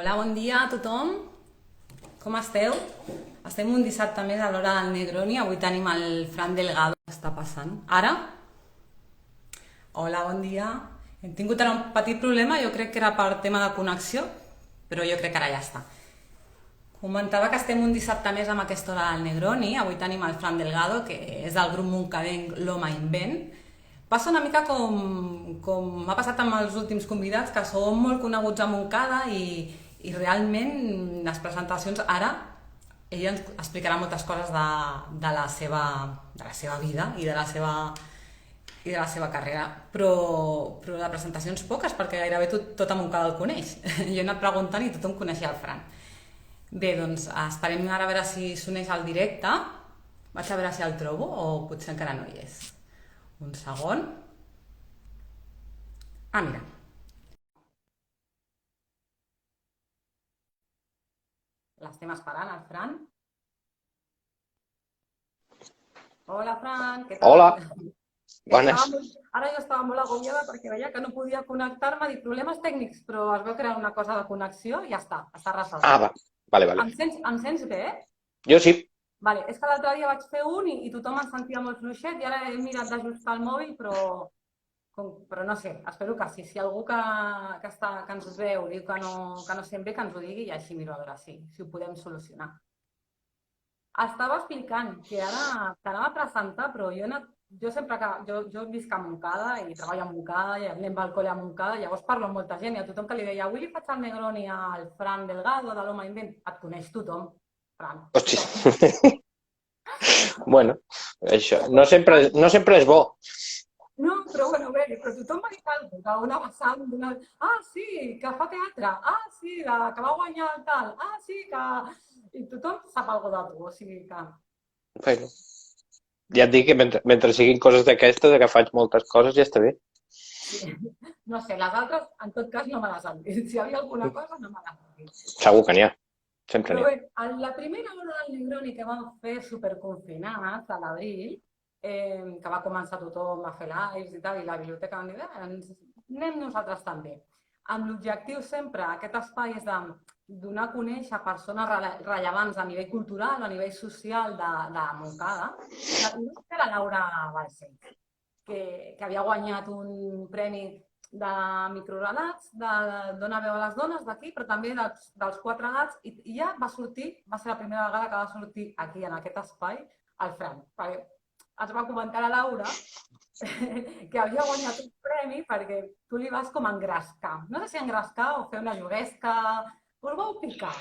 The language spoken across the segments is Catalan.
Hola, bon dia a tothom. Com esteu? Estem un dissabte més a l'hora del Negroni. Avui tenim el Fran Delgado. Què està passant? Ara? Hola, bon dia. Hem tingut ara un petit problema, jo crec que era per tema de connexió, però jo crec que ara ja està. Comentava que estem un dissabte més amb aquesta hora del Negroni. Avui tenim el Fran Delgado, que és del grup montcadenc L'Home Invent. Passa una mica com m'ha passat amb els últims convidats, que són molt coneguts a Montcada i realment les presentacions ara ell ens explicarà moltes coses de la seva vida i de la seva carrera, però de presentacions poques, perquè gairebé tot a Montcada el coneix. Jo he anat preguntant i tothom coneixia el Fran. Bé, doncs esperem ara a veure si s'uneix al directe. Vaig a veure si el trobo o potser encara no hi és. Un segon. Ah, mira. L'estem esperant, el Fran. Hola, Fran, què tal? Hola, bones. Ara jo estava molt agobiada perquè veia que no podia connectar-me, dic problemes tècnics, però es veu que era una cosa de connexió i ja està resolt. Ah, vale. Em sents bé? Jo sí. Vale, és que l'altre dia vaig fer un i tothom em sentia molt fluixet i ara he mirat d'ajustar el mòbil, però no sé, espero que sí. Si algú que ens veu diu que no sent bé, que ens ho digui i així miro a veure si ho podem solucionar. Estava explicant que ara t'anava a presentar, però jo sempre jo visc a Montcada i treballo a Montcada i anem al col·le a Montcada, llavors parlo amb molta gent i a tothom que li deia avui li faig el Negroni al Fran Delgado de l'Home Invent, et coneix tothom, Fran. Hosti. Bueno, això no sempre és bo. No, però bueno, bé, però tothom m'ha dit alguna cosa, d'una vessant, ah, sí, que fa teatre, ah, sí, que va guanyar el tal, ah, sí, que... I tothom sap alguna cosa de tu, o sigui que... Bueno, ja et dic que mentre siguin coses d'aquestes, que faig moltes coses, ja està bé. Sí. No sé, les altres, en tot cas, no me les han dit. Si hi havia alguna cosa, no me les han dit. Segur que n'hi ha. Sempre Però n'hi ha. bé, la primera hora del Negroni que vam fer superconfinats a l'abril, que va començar tothom a fer lives i tal, i la biblioteca vam dir, anem nosaltres també. Amb l'objectiu sempre, aquest espai és de donar a conèixer persones rellevants a nivell cultural o a nivell social de Montcada. I la Laura Balcells, que havia guanyat un premi de microrelats, de donar veu a les dones d'aquí, però també dels quatre gats, i ja va ser la primera vegada que va sortir aquí, en aquest espai, el Fran. Perquè ens va comentar la Laura que havia guanyat un premi perquè tu li vas com engrescar. No sé si engrescar o fer una juguesca. Us vau picar.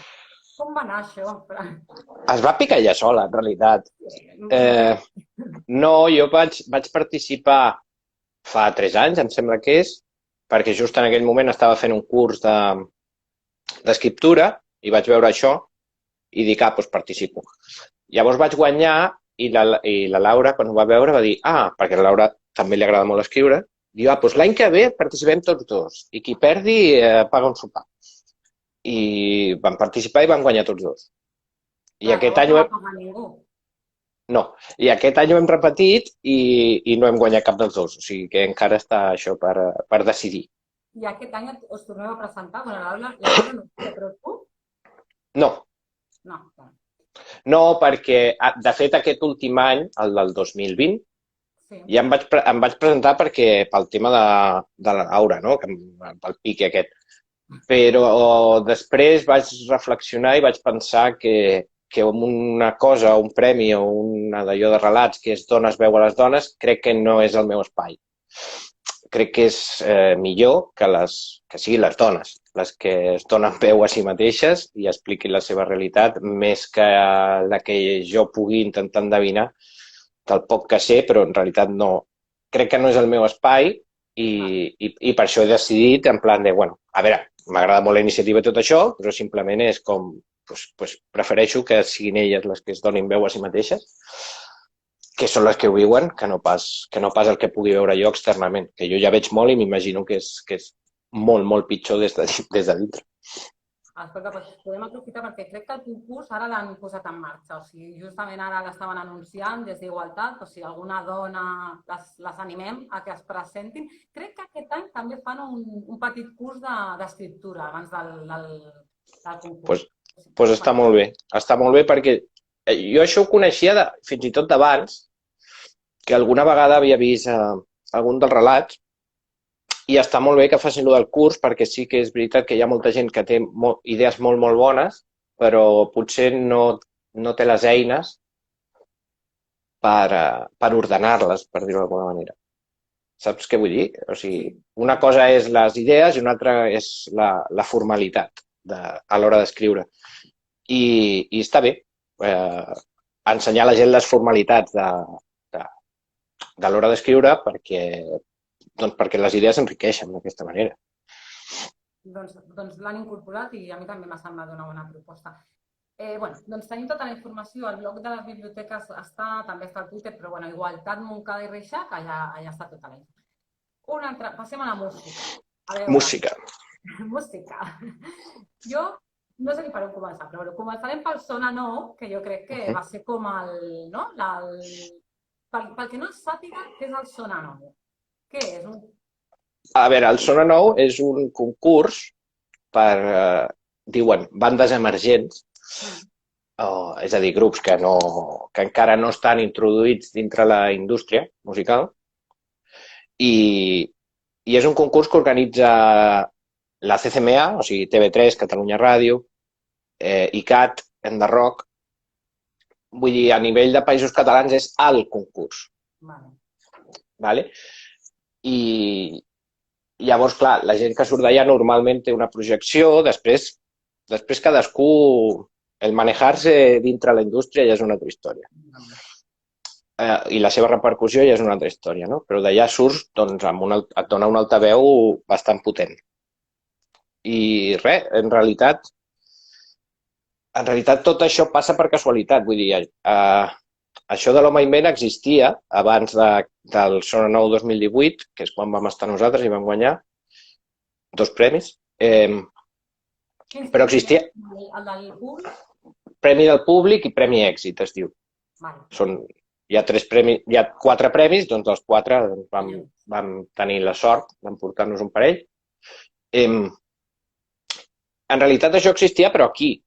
Com va anar això, Fran? Es va picar ella sola, en realitat. No, jo vaig participar fa 3 anys, em sembla que és, perquè just en aquell moment estava fent un curs d'escriptura i vaig veure això i dic, doncs participo. Llavors vaig guanyar i la Laura, quan ho va veure, va dir, perquè a la Laura també li agrada molt escriure, diu, doncs l'any que ve participem tots dos i qui perdi paga un sopar. I vam participar i vam guanyar tots dos. I aquest any i aquest any ho hem repetit i no hem guanyat cap dels dos, o sigui que encara està això per decidir. I aquest any us torneu a presentar? Bueno, la Laura no, però tu? No. No. No, perquè, de fet, aquest últim any, el del 2020, ja em vaig presentar pel tema de la Laura, no? Pel pique aquest. Però després vaig reflexionar i vaig pensar que una cosa, un premi o una d'allò de relats que és dones veu a les dones, crec que no és el meu espai. Crec que és millor que siguin les dones les que es donen veu a si mateixes i expliquin la seva realitat, més que la que jo pugui intentar endevinar del poc que sé, però en realitat no. Crec que no és el meu espai i per això he decidit en plan de, bueno, a veure, m'agrada molt la iniciativa i tot això, però simplement és com, prefereixo que siguin elles les que es donin veu a si mateixes, que són les que ho viuen, que no pas el que pugui veure jo externament, que jo ja veig molt i m'imagino que és molt, molt pitjor des de dintre. Escolta, doncs podem aprofitar perquè crec que el concurs ara l'han posat en marxa, o sigui, justament ara l'estaven anunciant des d'Igualtat, o sigui, alguna dona les animem a que es presentin. Crec que aquest any també fan un petit curs d'escriptura abans del concurs. Doncs està molt bé. Està molt bé perquè jo això ho coneixia fins i tot d'abans, que alguna vegada havia vist algun dels relats, i està molt bé que facin lo del curs, perquè sí que és veritat que hi ha molta gent que té idees molt, molt bones, però potser no té les eines per ordenar-les, per dir-ho d'alguna manera. Saps què vull dir? O sigui, una cosa és les idees i una altra és la formalitat a l'hora d'escriure. I està bé ensenyar a la gent les formalitats de l'hora d'escriure perquè les idees enriqueixen d'aquesta manera. Doncs l'han incorporat i a mi també m'ha semblat una bona proposta. Doncs tenim tota la informació, el blog de les biblioteques també està al Twitter, però Igualtat, Montcada i Reixac, allà està tota la informació. Passem a la música. Música. Música. Jo no sé ni per on començar, però començarem pel Sona Nou, que jo crec que va ser com el... Pel que no sàpiga, què és el Sona Nou? Què és? A veure, el Sona Nou és un concurs per, diuen, bandes emergents, és a dir, grups que encara no estan introduïts dintre la indústria musical, i és un concurs que organitza la CCMA, o sigui, TV3, Catalunya Ràdio, ICAT, Enderrock. Vull dir, a nivell de països catalans és el concurs. Vale? I llavors, clar, la gent que surt d'allà normalment té una projecció, després cadascú, el manejar-se dintre la indústria ja és una altra història. I la seva repercussió ja és una altra història, no? Però d'allà surts, doncs, et dona un altaveu bastant potent. I res, en realitat tot això passa per casualitat. Vull dir, això de l'Home Invent existia abans del Sona Nou 2018, que és quan vam estar nosaltres i vam guanyar 2 premis. Però existia... El del públic? Premi del públic i Premi Èxit, es diu. Hi ha 4 premis, doncs dels 4 vam tenir la sort d'emportar-nos un parell. En realitat això existia, però aquí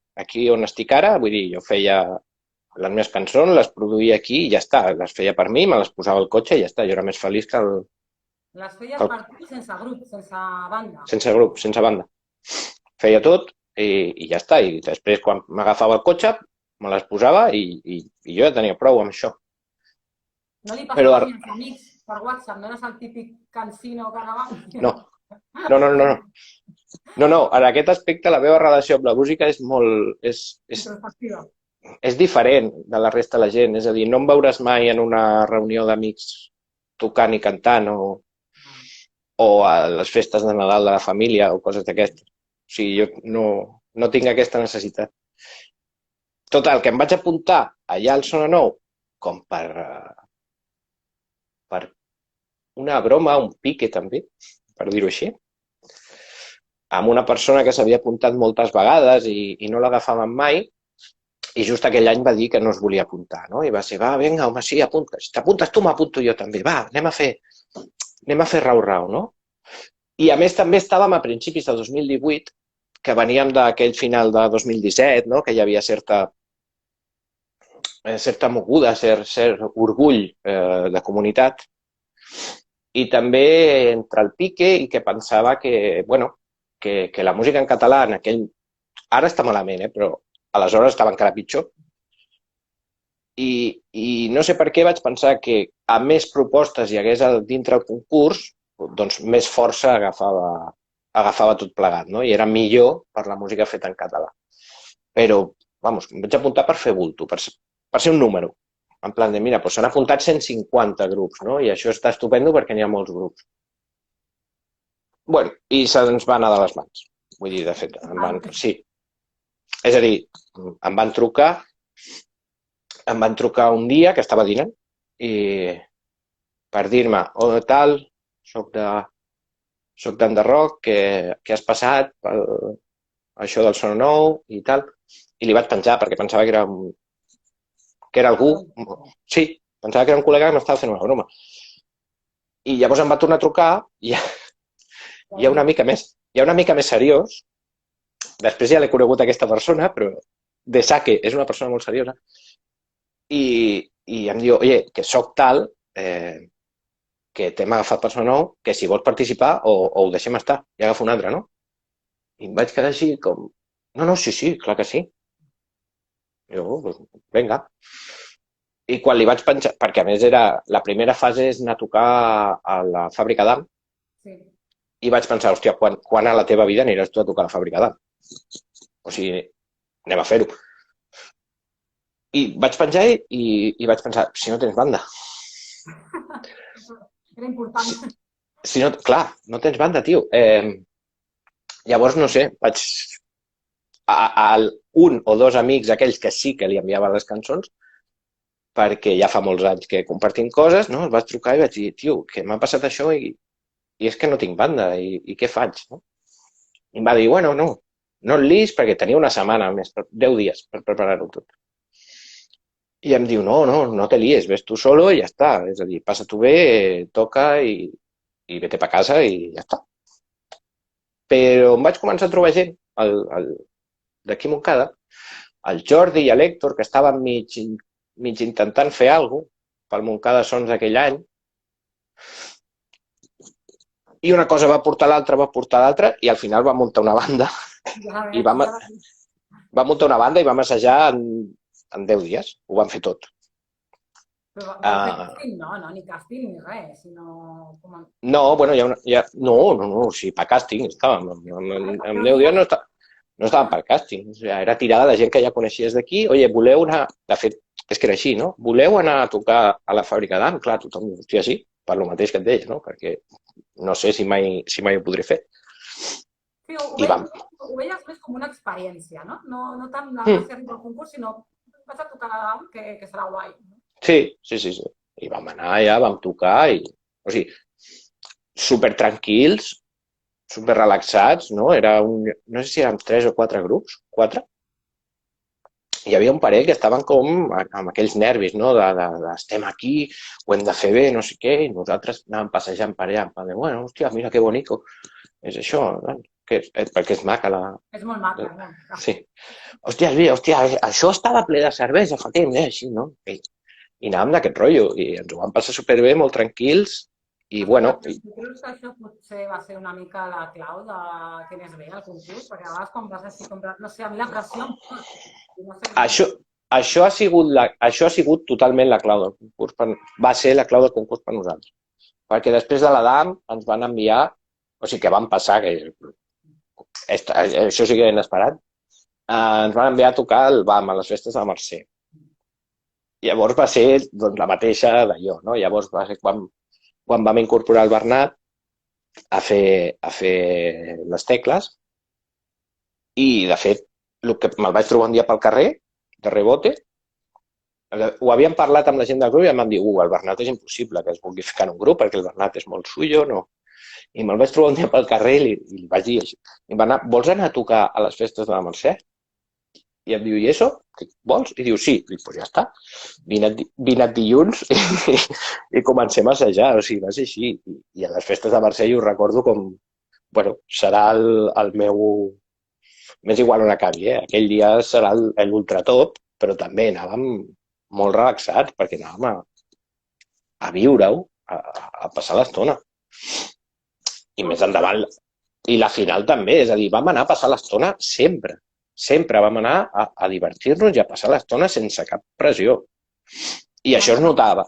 on estic ara, vull dir, jo feia les meves cançons, les produïa aquí i ja està, les feia per mi, me les posava al cotxe i ja està, jo era més feliç que el... Les feies per tu sense grup, sense banda? Sense grup, sense banda. Feia tot i ja està, i després quan m'agafava el cotxe me les posava i jo ja tenia prou amb això. No li passava als amics per WhatsApp, no eres el típic cansino que anava? No, en aquest aspecte la meva relació amb la música és molt... És diferent de la resta de la gent, és a dir, no em veuràs mai en una reunió d'amics tocant i cantant o a les festes de Nadal de la família o coses d'aquestes. O sigui, jo no tinc aquesta necessitat. Total, que em vaig apuntar allà al Sona Nou com per una broma, un pique també, per dir-ho així, amb una persona que s'havia apuntat moltes vegades i no l'agafaven mai, i just aquell any va dir que no es volia apuntar, no? I va ser, va, vinga, home, sí, apuntes. Si t'apuntes tu, m'apunto jo també. Va, anem a fer rau-rau, no? I a més també estàvem a principis de 2018, que veníem d'aquell final de 2017, no? Que hi havia certa moguda, cert orgull de comunitat. I també entre el pique i que pensava que, bueno, que la música en català en aquell... Ara està malament, però aleshores estava encara pitjor. I no sé per què vaig pensar que a més propostes hi hagués dintre el concurs, doncs més força agafava tot plegat, no? I era millor per la música feta en català. Però, vamos, em vaig apuntar per fer bulto, per ser un número. En plan de, mira, s'han apuntat 150 grups, no? I això està estupendo perquè n'hi ha molts grups. Bueno, i se'ns va anar de les mans. Vull dir, de fet, sí. És a dir, em van trucar un dia que estava dinant i per dir-me, tal, soc d'Enderrock, què has passat per això del Sona Nou i tal. I li vaig penjar perquè pensava que era algú. Sí, pensava que era un col·lega que m'estava fent una broma. I llavors em va tornar a trucar i hi ha una mica més seriós després ja l'he conegut aquesta persona, però de saque és una persona molt seriosa, i em diu, oye, que soc tal, que t'hem agafat persona nou, que si vols participar o ho deixem estar, i agafo un altre, no? I em vaig quedar així com, no, sí, clar que sí. I jo, pues, vinga. I quan li vaig penjar, perquè a més la primera fase és anar a tocar a la fàbrica d'AM, i vaig pensar, hòstia, quan a la teva vida aniràs tu a tocar a la fàbrica d'AM? O sigui, anem a fer-ho. I vaig penjar i vaig pensar, si no tens banda. Era important. Si no, clar, no tens banda, tio. Llavors, no sé, vaig a un o dos amics, aquells que sí que li enviaven les cançons, perquè ja fa molts anys que compartim coses, no? Els vaig trucar i vaig dir, tio, que m'ha passat això i és que no tinc banda, i què faig? No? I em va dir, bueno, no et lis perquè tenia una setmana més, 10 dies per preparar-ho tot. I em diu, no te lies, ves tu solo i ja està. És a dir, passa-t'ho bé, toca i vete pa casa i ja està. Però em vaig començar a trobar gent d'aquí a Montcada, el Jordi i l'Hèctor, que estaven mig intentant fer alguna cosa pel Montcada Sons d'aquell any, i una cosa va portar l'altra, i al final va muntar una banda. I va muntar una banda i vam assajar en 10 dies. Ho vam fer tot. Però vau fer càsting? No, ni càsting ni res, sinó... No, bueno, no, sí, per càsting estàvem. En 10 dies no estàvem per càsting. O sigui, era tirada de gent que ja coneixies d'aquí. Oye, voleu anar... De fet, és que era així, no? Voleu anar a tocar a la fàbrica d'AM? Clar, tothom diu, hòstia, sí, per lo mateix que et deia, no? Perquè no sé si mai ho podré fer. Sí, ho veies més com una experiència, no? No tant la gràcia del concurs, sinó vas a tocar a l'AM, que serà guai. Sí. I vam anar allà, vam tocar, o sigui, super tranquils, super relaxats, no? No sé si érem 3 o 4 grups, 4. Hi havia un parell que estaven com amb aquells nervis, no? Estem aquí, ho hem de fer bé, no sé què, i nosaltres anàvem passejant per allà, bueno, hòstia, mira que bonico, és això, perquè és maca la... És molt maca, no? Sí. Hòstia, això estava ple de cervesa fa temps, així, no? I anàvem d'aquest rotllo, i ens ho vam passar superbé, molt tranquils, i bueno... Creus que això potser va ser una mica la clau de que anés bé el concurs? Perquè a vegades quan vas així, no sé, a mi la pressió... Això ha sigut totalment la clau del concurs. Va ser la clau del concurs per nosaltres. Perquè després de la DAM ens van enviar, o sigui que van passar, que això sí que era inesperat, ens van enviar a tocar el BAM, a les festes de la Mercè. Llavors va ser la mateixa d'allò, no? Llavors va ser quan vam incorporar el Bernat a fer les tecles, i de fet me'l vaig trobar un dia pel carrer, de rebote, ho havíem parlat amb la gent del grup i em van dir, el Bernat és impossible que es vulgui ficar en un grup perquè el Bernat és molt suyo, no? I me'l vaig trobar un dia pel carrer i li vaig dir així. I em va anar, vols anar a tocar a les festes de la Mercè? I em diu, i això? Vols? I diu, sí. I dic, doncs ja està. Vine dilluns i comencem a assajar. O sigui, va ser així. I a les festes de Mercè jo ho recordo com, bueno, serà el meu... M'és igual on acabi, Aquell dia serà l'ultratop, però també anàvem molt relaxats perquè anàvem a viure-ho, a passar l'estona. I més endavant, i la final també, és a dir, vam anar a passar l'estona sempre. Sempre vam anar a divertir-nos i a passar l'estona sense cap pressió. I això es notava.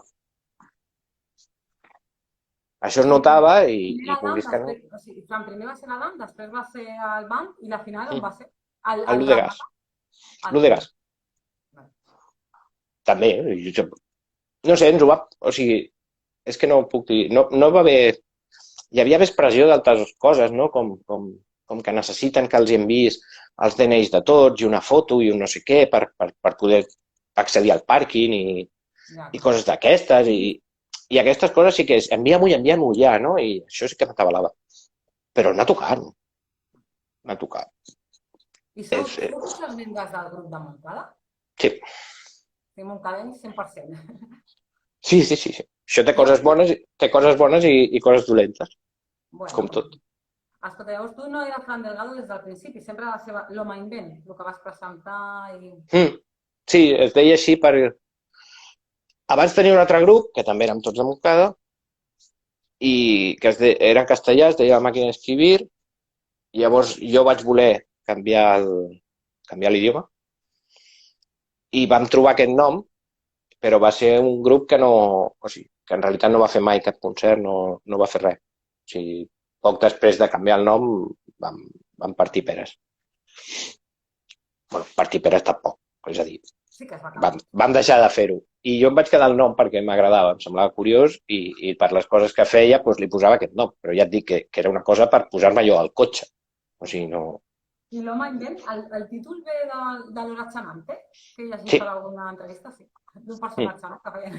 Això es notava i vulguis que no... O sigui, primer va ser la DAM, després va ser el banc i la final on va ser? El Ludegas. Ludegas. També. No sé, ens ho va... O sigui, és que no puc dir... No va haver... Hi havia més pressió d'altres coses, no? Com que necessiten que els enviïs els DNIs de tots i una foto i un no sé què per poder accedir al pàrquing i coses d'aquestes. I aquestes coses sí que és envia-m'ho ja, no? I això sí que m'atabalava. Però anar tocant. Anar tocant. I sou tots els membres del grup de Montcada? Sí. Sí, Montcadenc 100%. Sí. Això té coses bones i coses dolentes. Com tot. Escolta, llavors tu no eres Fran Delgado des del principi, sempre va ser l'home invent, el que vas presentar i... Sí, es deia així per... Abans tenia un altre grup, que també érem tots de Montcada, i que era en castellà, es deia La Màquina d'Escrivir, i llavors jo vaig voler canviar l'idioma, i vam trobar aquest nom, però va ser un grup que no... O sigui, que en realitat no va fer mai cap concert, no va fer res. O sigui, poc després de canviar el nom vam partir peres. Bueno, partir peres tampoc, és a dir, Sí que es va acabar. vam deixar de fer-ho. I jo em vaig quedar el nom perquè m'agradava, em semblava curiós i per les coses que feia doncs li posava aquest nom. Però ja et dic que era una cosa per posar-me jo al cotxe. O sigui, no... I l'home invent, el títol ve de l'Horace Xanante, que he llegit Sí. per alguna entrevista, sí. D'un personatge, no? Que feien.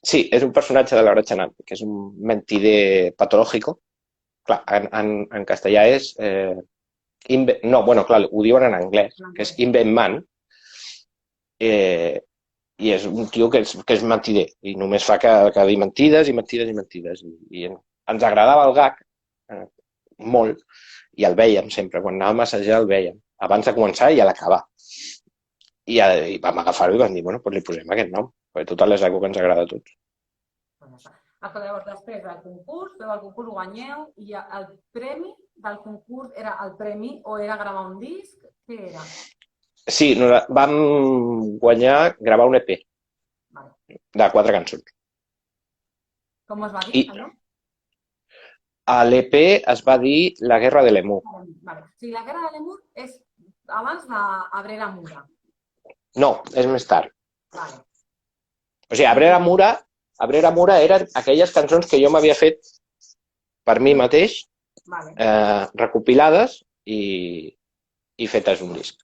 Sí, és un personatge de Laura Chanante, que és un mentider patològico. Clar, en castellà és... no, bueno, clar, ho diuen en anglès, que és Invent Man, i és un tio que és mentider, i només fa que dir mentides i mentides i mentides. I ens agradava el gag, molt, i el vèiem sempre, quan anàvem a assajar el vèiem, abans de començar i a l'acabar. I vam agafar-ho i vam dir, bueno, doncs li posem aquest nom, perquè total és algo que ens agrada a tots. Escolta, llavors, després del concurs, feu el concurs, ho guanyeu, i el premi del concurs era el premi o era gravar un disc? Què era? Sí, vam guanyar gravar un EP de 4 cançons. Com es va dir, allò? A l'EP es va dir La Guerra de l'Emú. Vale. O sigui, La Guerra de l'Emú és abans d'Abrera Mura. No, és més tard. Vale. O sigui, Abrera Mura eren aquelles cançons que jo m'havia fet per mi mateix, Vale. recopilades i fetes un disc.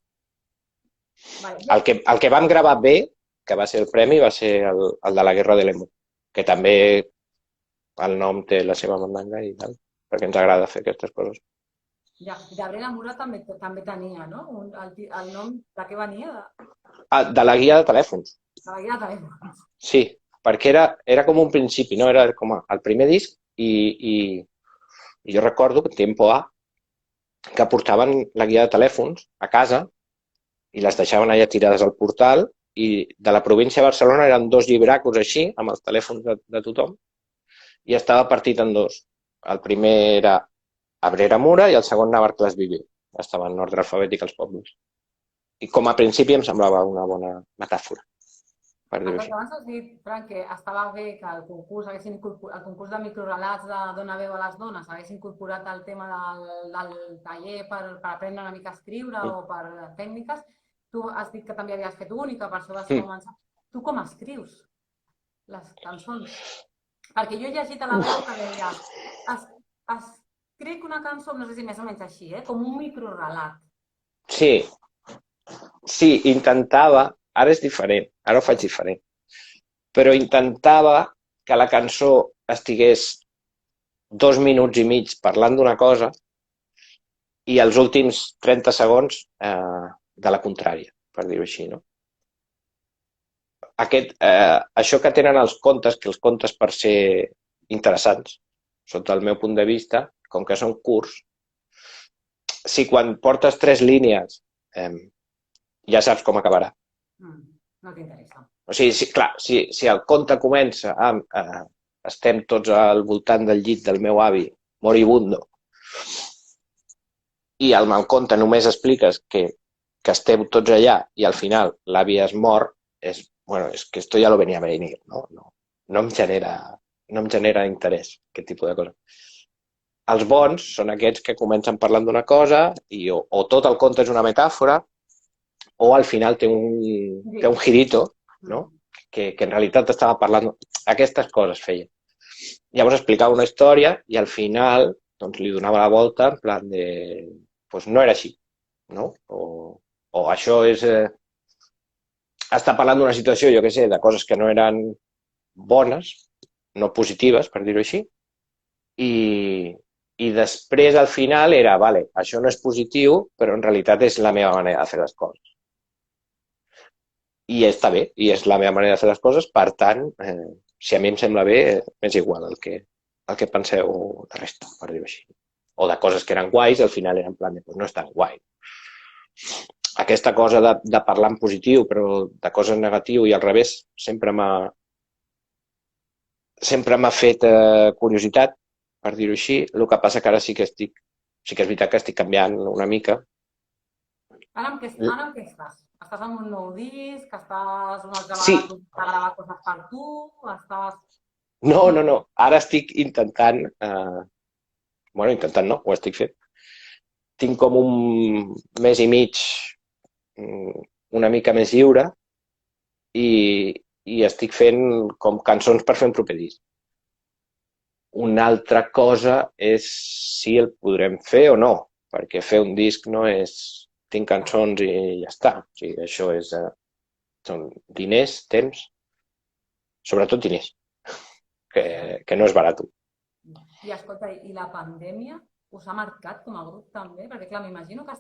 Vale. El que vam gravar bé, que va ser el premi, va ser el de La Guerra de l'Emú, que també el nom té la seva mandanga i tal, perquè ens agrada fer aquestes coses. Ja, d'Abrera Mura també tenia, no? El nom de què venia? De la guia de telèfons. De la guia de telèfons. Sí, perquè era com un principi, no? Era com el primer disc i jo recordo que Tempo A que portaven la guia de telèfons a casa i les deixaven allà tirades al portal i de la província de Barcelona eren 2 llibracos així, amb els telèfons de tothom, i estava partit en 2. El primer era Abrera Mura i el segon Navarcles Viver. Estava en ordre alfabètic als pobles. I com a principi em semblava una bona metàfora, per dir-ho així. Abans has dit, Fran, que estava bé que el concurs de microrelats de Dona veu a les dones hagués incorporat el tema del taller per aprendre una mica a escriure o per tècniques. Tu has dit que també havies fet un i que per això vas començar. Tu com escrius les cançons? Perquè jo he llegit a la web que deia escric una cançó, no sé si més o menys així, com un microrelat. Sí, intentava, ara és diferent, ara ho faig diferent, però intentava que la cançó estigués 2 minuts i mig parlant d'una cosa i els últims 30 segons de la contrària, per dir-ho així, no? Això que tenen els contes, que els contes per ser interessants, sota el meu punt de vista, com que són curts, si quan portes 3 línies ja saps com acabarà. No t'interessa. O sigui, clar, si el conte comença amb estem tots al voltant del llit del meu avi, moribundo, i al mal conte només expliques que esteu tots allà i al final l'avi es mor, és que esto ya lo venía a venir, no em genera interès, aquest tipus de cosa. Els bons són aquests que comencen parlant d'una cosa i o tot el conte és una metàfora o al final té un girito, no? Que en realitat estava parlant... Aquestes coses feia. Llavors explicava una història i al final doncs, li donava la volta en plan de... Doncs no era així, no? O això és... Està parlant d'una situació, jo què sé, de coses que no eren bones, no positives, per dir-ho així, i després al final era, vale, això no és positiu, però en realitat és la meva manera de fer les coses. I està bé, i és la meva manera de fer les coses, per tant, si a mi em sembla bé, m'és igual el que penseu de resta, per dir-ho així. o de coses que eren guais, al final eren en plan de, pues no és tan guai. Aquesta cosa de parlar en positiu, però de coses negatiu i al revés, sempre m'ha fet curiositat, per dir-ho així. El que passa que ara sí que és veritat que estic canviant una mica. Ara en què estàs? Estàs amb un nou disc? Estàs una altra Sí. vegada a gravar coses per tu? Estàs... No. Ara estic intentant... intentant no, ho estic fent. Tinc com un mes i mig una mica més lliure i estic fent com cançons per fer un proper disc. Una altra cosa és si el podrem fer o no, perquè fer un disc no és... Tinc cançons i ja està. O sigui, això són diners, temps, sobretot diners, que no és barat. I escolta, i la pandèmia us ha marcat com a grup també? Perquè clar, m'imagino que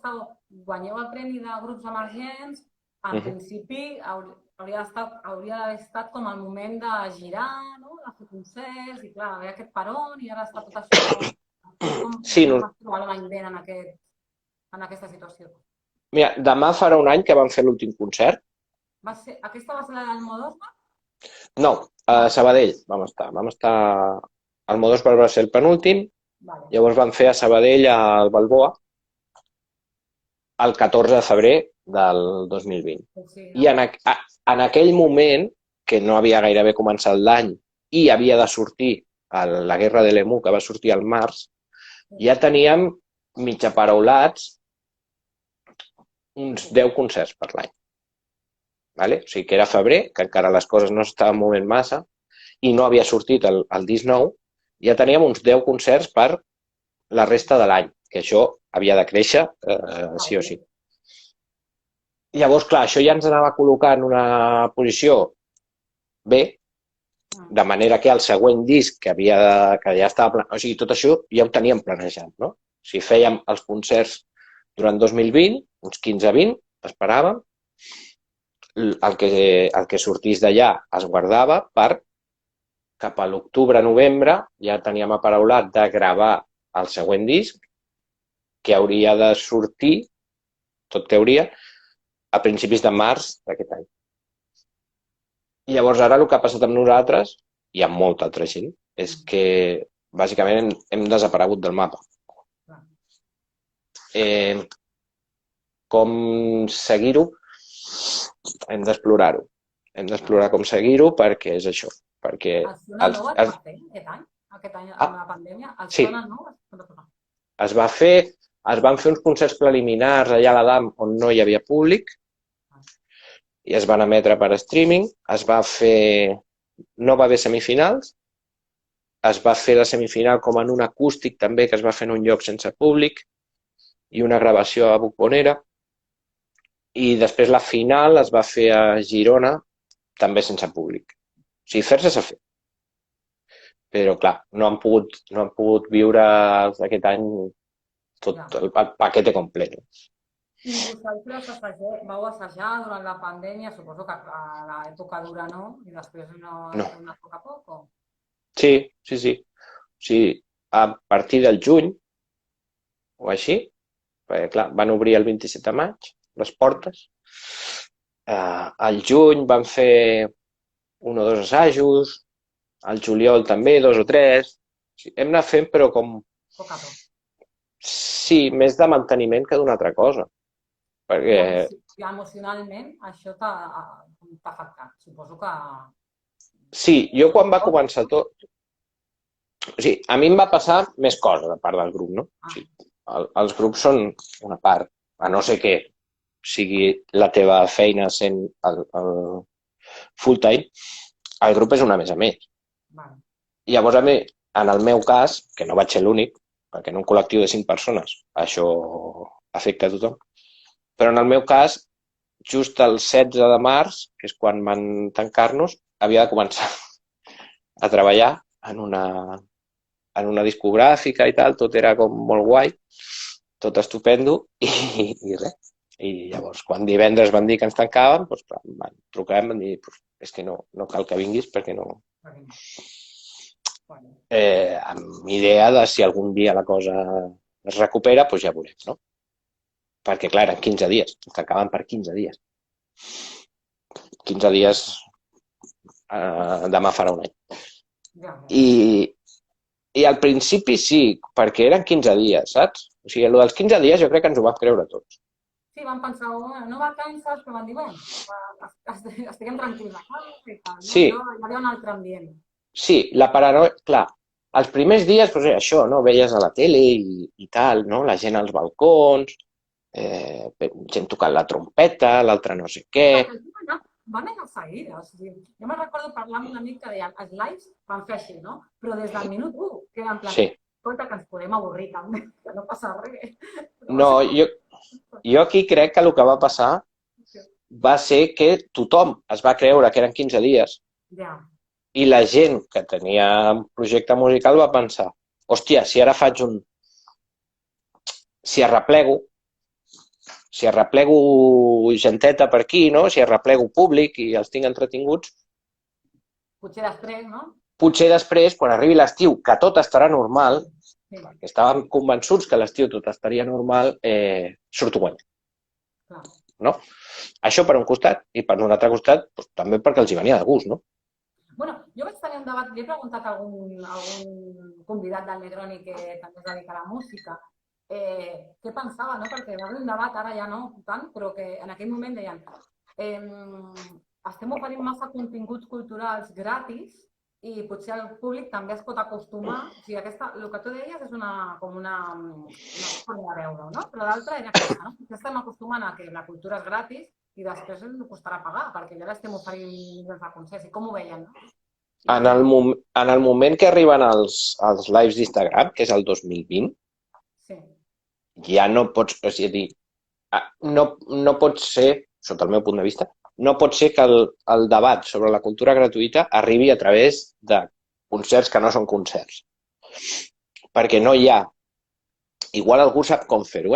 guanyeu el premi de grups emergents, en principi hauria d'haver estat com el moment de girar, no? De fer concerts, i clar, haver aquest peron i ara està tot això... Com vas trobar l'any vinent en aquesta situació? Mira, demà farà un any que vam fer l'últim concert. Aquesta va ser la d'Almodóvar? No, a Sabadell vam estar. Vam estar... Almodóvar va ser el penúltim, llavors vam fer a Sabadell al Balboa el 14 de febrer del 2020. I en aquell moment, que no havia gairebé començat l'any i havia de sortir la Guerra de l'Emu, que va sortir al març, ja teníem mig aparaulats uns 10 concerts per l'any. O sigui que era febrer, que encara les coses no s'estaven movent massa, i no havia sortit el disc nou, ja teníem uns 10 concerts per la resta de l'any, que això havia de créixer sí o sí. Llavors, clar, això ja ens anava col·locar en una posició bé, de manera que el següent disc que ja estava... O sigui, tot això ja ho teníem planejat, no? O sigui, fèiem els concerts durant 2020, uns 15-20, esperàvem, el que sortís d'allà es guardava per cap a l'octubre-novembre ja teníem aparaulat de gravar el següent disc, que hauria de sortir, tot teoria, a principis de març d'aquest any. I llavors ara el que ha passat amb nosaltres, i amb molta altra gent, és que bàsicament hem desaparegut del mapa. Com seguir-ho? Hem d'explorar-ho. Hem d'explorar com seguir-ho perquè és això. Perquè el Sona Nou es va fer aquest any amb la pandèmia? El Sona Nou es van fer uns concerts preliminars allà a l'Adam on no hi havia públic i es van emetre per streaming, no va haver semifinals, es va fer la semifinal com en un acústic també que es va fer en un lloc sense públic i una gravació a Buconera i després la final es va fer a Girona també sense públic. O sigui, fer-se s'ha fet. Però, clar, no han pogut viure aquest any tot el paquete complet. I vosaltres vau assajar durant la pandèmia, suposo que a l'època dura no, i després no a poc a poc? Sí. O sigui, a partir del juny, o així, perquè, clar, van obrir el 27 de maig les portes. Al juny van fer 1 o 2 assajos, al juliol també 2 o 3. Hem anat fent, però com... Poc a poc. Sí, més de manteniment que d'una altra cosa. Perquè... Emocionalment, això t'ha afectat. Suposo que... Sí, jo quan va començar tot... O sigui, a mi em va passar més coses a part del grup, no? O sigui, els grups són una part, a no ser que sigui la teva feina sent el full-time, el grup és una més a més. Llavors, a mi, en el meu cas, que no vaig ser l'únic, perquè en un col·lectiu de 5 persones això afecta a tothom, però en el meu cas, just el 16 de març, que és quan van tancar-nos, havia de començar a treballar en una discogràfica i tal, tot era com molt guai, tot estupendo, i res. I llavors, quan divendres van dir que ens tancàvem, doncs, van trucar i van dir és que no cal que vinguis perquè no... Amb idea de si algun dia la cosa es recupera, doncs ja veurem, no? Perquè, clar, eren 15 dies, t'acaben per 15 dies. 15 dies, demà farà un any. I al principi sí, perquè eren 15 dies, saps? O sigui, el dels 15 dies jo crec que ens ho vam creure tots. Sí, vam pensar, no vacances, però van dir, bueno, estiguem tranquils a casa i tal, no? Sí. Hi havia un altre ambient. Sí, la paranoia, clar, els primers dies, doncs això, no? Veies a la tele i tal, no? La gent als balcons, gent tocant la trompeta, l'altre no sé què... Van anar seguides. Jo me'n recordo parlar amb un amic que deia els lives van fer així, no? Però des del minut 1, que era en plan, escolta, que ens podem avorrir també, que no passa res. No, jo aquí crec que el que va passar va ser que tothom es va creure que eren 15 dies i la gent que tenia un projecte musical va pensar, hòstia, si ara faig un... Si arreplego genteta per aquí, no? Si arreplego públic i els tinc entretinguts... Potser després, no? Potser després, quan arribi l'estiu, que tot estarà normal, perquè estàvem convençuts que l'estiu tot estaria normal, surto guany. No? Això per un costat, i per un altre costat, doncs, també perquè els hi venia de gust, no? Bueno, jo vaig tenir un debat, li he preguntat a algun convidat del Negroni que també es dedica a la música, què pensava, no? Perquè va haver un debat, ara ja no tant, però que en aquell moment deien estem oferint massa continguts culturals gratis i potser el públic també es pot acostumar, o sigui, el que tu deies és com una forma de veure, no? Però l'altra era aquesta, no? Que estem acostumant a que la cultura és gratis i després ens costarà pagar, perquè ja l'estem oferint milions de concerts. I com ho veien, no? En el moment que arriben els lives d'Instagram, que és el 2020, ja no pots, és a dir, no pot ser, sota el meu punt de vista, no pot ser que el debat sobre la cultura gratuïta arribi a través de concerts que no són concerts. Perquè no hi ha... Igual algú sap com fer-ho,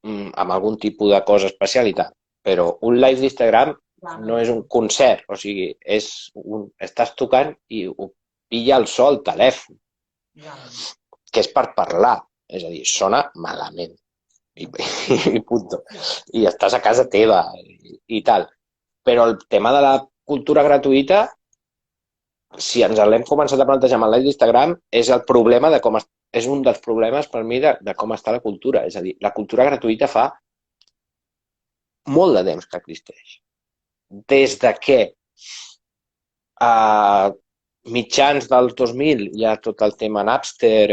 amb algun tipus de cosa especial i tal, però un live d'Instagram no és un concert, o sigui, estàs tocant i ho pilla el so al telèfon, que és per parlar, és a dir, sona malament. I punto. I estàs a casa teva i tal. Però el tema de la cultura gratuïta, si ens l'hem començat a plantejar amb el live d'Instagram, és el problema de com és un dels problemes per mi de com està la cultura. És a dir, la cultura gratuïta fa molt de temps que existeix. Des de que a mitjans dels 2000 hi ha tot el tema Napster,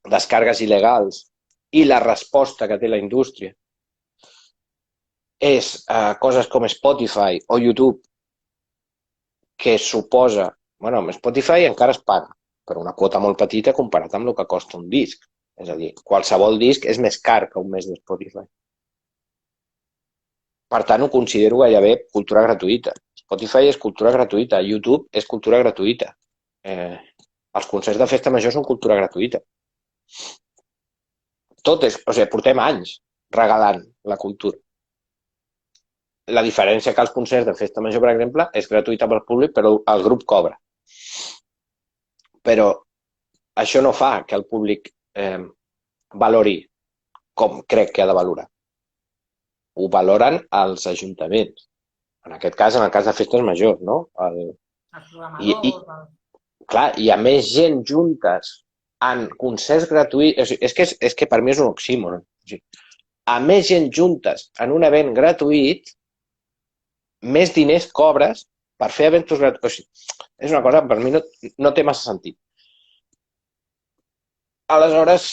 descàrregues il·legals, i la resposta que té la indústria és coses com Spotify o YouTube, que suposa... Bueno, amb Spotify encara es paga, però una quota molt petita comparat amb el que costa un disc. És a dir, qualsevol disc és més car que un mes de Spotify. Per tant, ho considero gairebé cultura gratuïta. Spotify és cultura gratuïta, YouTube és cultura gratuïta. Els concerts de festa major són cultura gratuïta. Tot és... O sigui, portem anys regalant la cultura. La diferència que els concerts de festa major, per exemple, és gratuïta pel públic, però el grup cobra. Però això no fa que el públic valori com crec que ha de valorar. Ho valoren els ajuntaments. En aquest cas, en el cas de festes majors, no? Clar, hi ha més gent juntes en concerts gratuïts... És que per mi és un oxímoron. A més gent juntes en un event gratuït, més diners cobres per fer eventos gratuïts. És una cosa que per mi no té massa sentit. Aleshores,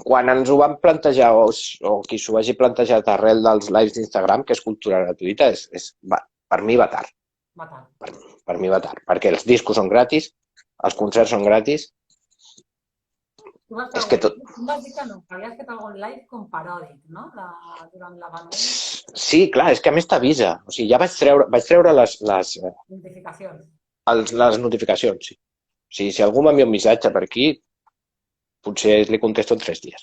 quan ens ho vam plantejar, o qui s'ho hagi plantejat arrel dels lives d'Instagram, que és cultura gratuïta, per mi va tard. Per mi va tard, perquè els discos són gratis, els concerts són gratis. És que tot... Tu vas dir que no, que havies fet algun live com paròdic, no? Durant la pandèmia. Sí, clar, és que a més t'avisa. O sigui, ja vaig treure les notificacions. Les notificacions, sí. O sigui, si algú m'envia un missatge per aquí, potser li contesto en 3 dies.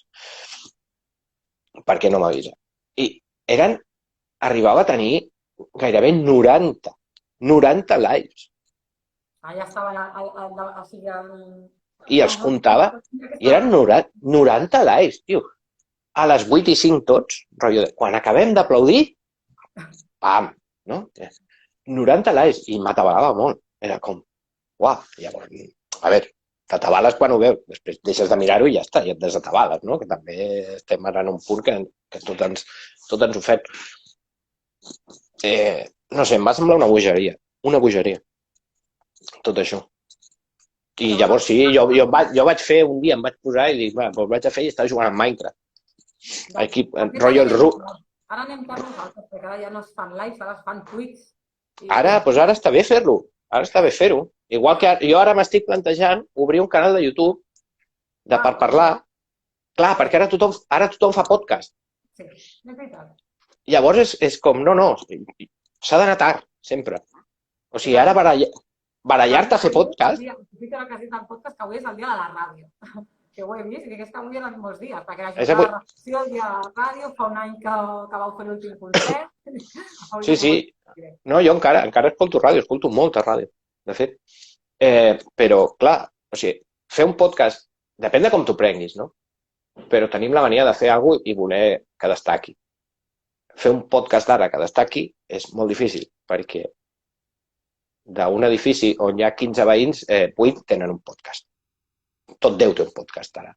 Perquè no m'avisa. I arribava a tenir gairebé 90 lives. Ja estaven, o sigui, I els comptava, i eren 90 likes, tio. A les 8 i 5 tots, rotllo, quan acabem d'aplaudir, pam, no? 90 likes, i m'atabalava molt. Era com, uau, llavors, a veure, t'atabales quan ho veus, després deixes de mirar-ho i ja està, i et desatabales, no? Que també estem ara en un punt que tot ens ho fem. No sé, em va semblar una bogeria, tot això. I llavors sí, jo vaig fer un dia, em vaig posar i dic, va, doncs vaig a fer i estava jugant a Minecraft. Aquí, rotllo el RU. Ara anem per nosaltres, perquè ara ja no es fan lives, ara es fan tweets. Ara està bé fer-lo, ara està bé fer-ho. Igual que jo ara m'estic plantejant obrir un canal de YouTube per parlar. Clar, perquè ara tothom fa podcast. Sí, és veritat. Llavors és com, no, s'ha d'anar tard, sempre. O sigui, ara barallar-te a fer podcast... Estic ara quasi del podcast que avui és el dia de la ràdio. Que ho he vist i que és que avui eren molts dies, perquè la gent de la redacció, el dia de la ràdio, fa un any que vau fer l'últim concert... Sí. No, jo encara escolto ràdio, escolto molta ràdio, de fet. Però, clar, o sigui, fer un podcast, depèn de com t'ho prenguis, no? Però tenim la mania de fer alguna cosa i voler que destaqui. Fer un podcast ara que destaqui és molt difícil, perquè d'un edifici on hi ha 15 veïns, 8 tenen un podcast. Tot 10 té un podcast ara.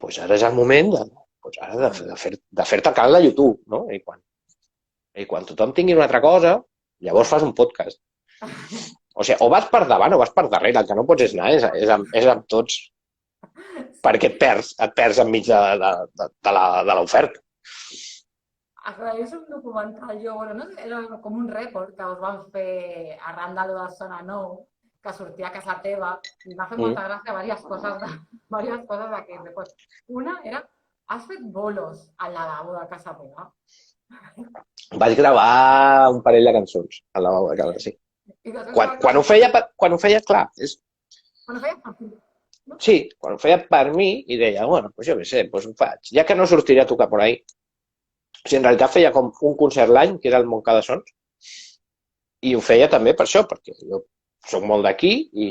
Doncs ara és el moment de fer-te el canal de YouTube, no? I quan tothom tingui una altra cosa, llavors fas un podcast. O sigui, o vas per davant o vas per darrere, el que no pots anar és amb tots, perquè et perds enmig de l'oferta. És un documental, era com un rècord que us van fer arran de lo de Zona 9, que sortia a casa teva, i m'ha fet molta gràcia diverses coses d'aquest rècord. Una era, has fet bolos al lavabo de casa teva? Vaig gravar un parell de cançons al lavabo de casa, sí. Quan ho feia, clar, Quan ho feia per tu? Sí, quan ho feia per mi i deia, bueno, doncs jo què sé, doncs ho faig. Ja que no sortiré a tocar per ahí. O sigui, en realitat feia com un concert l'any, que era el Montcada Sons, i ho feia també per això, perquè jo soc molt d'aquí i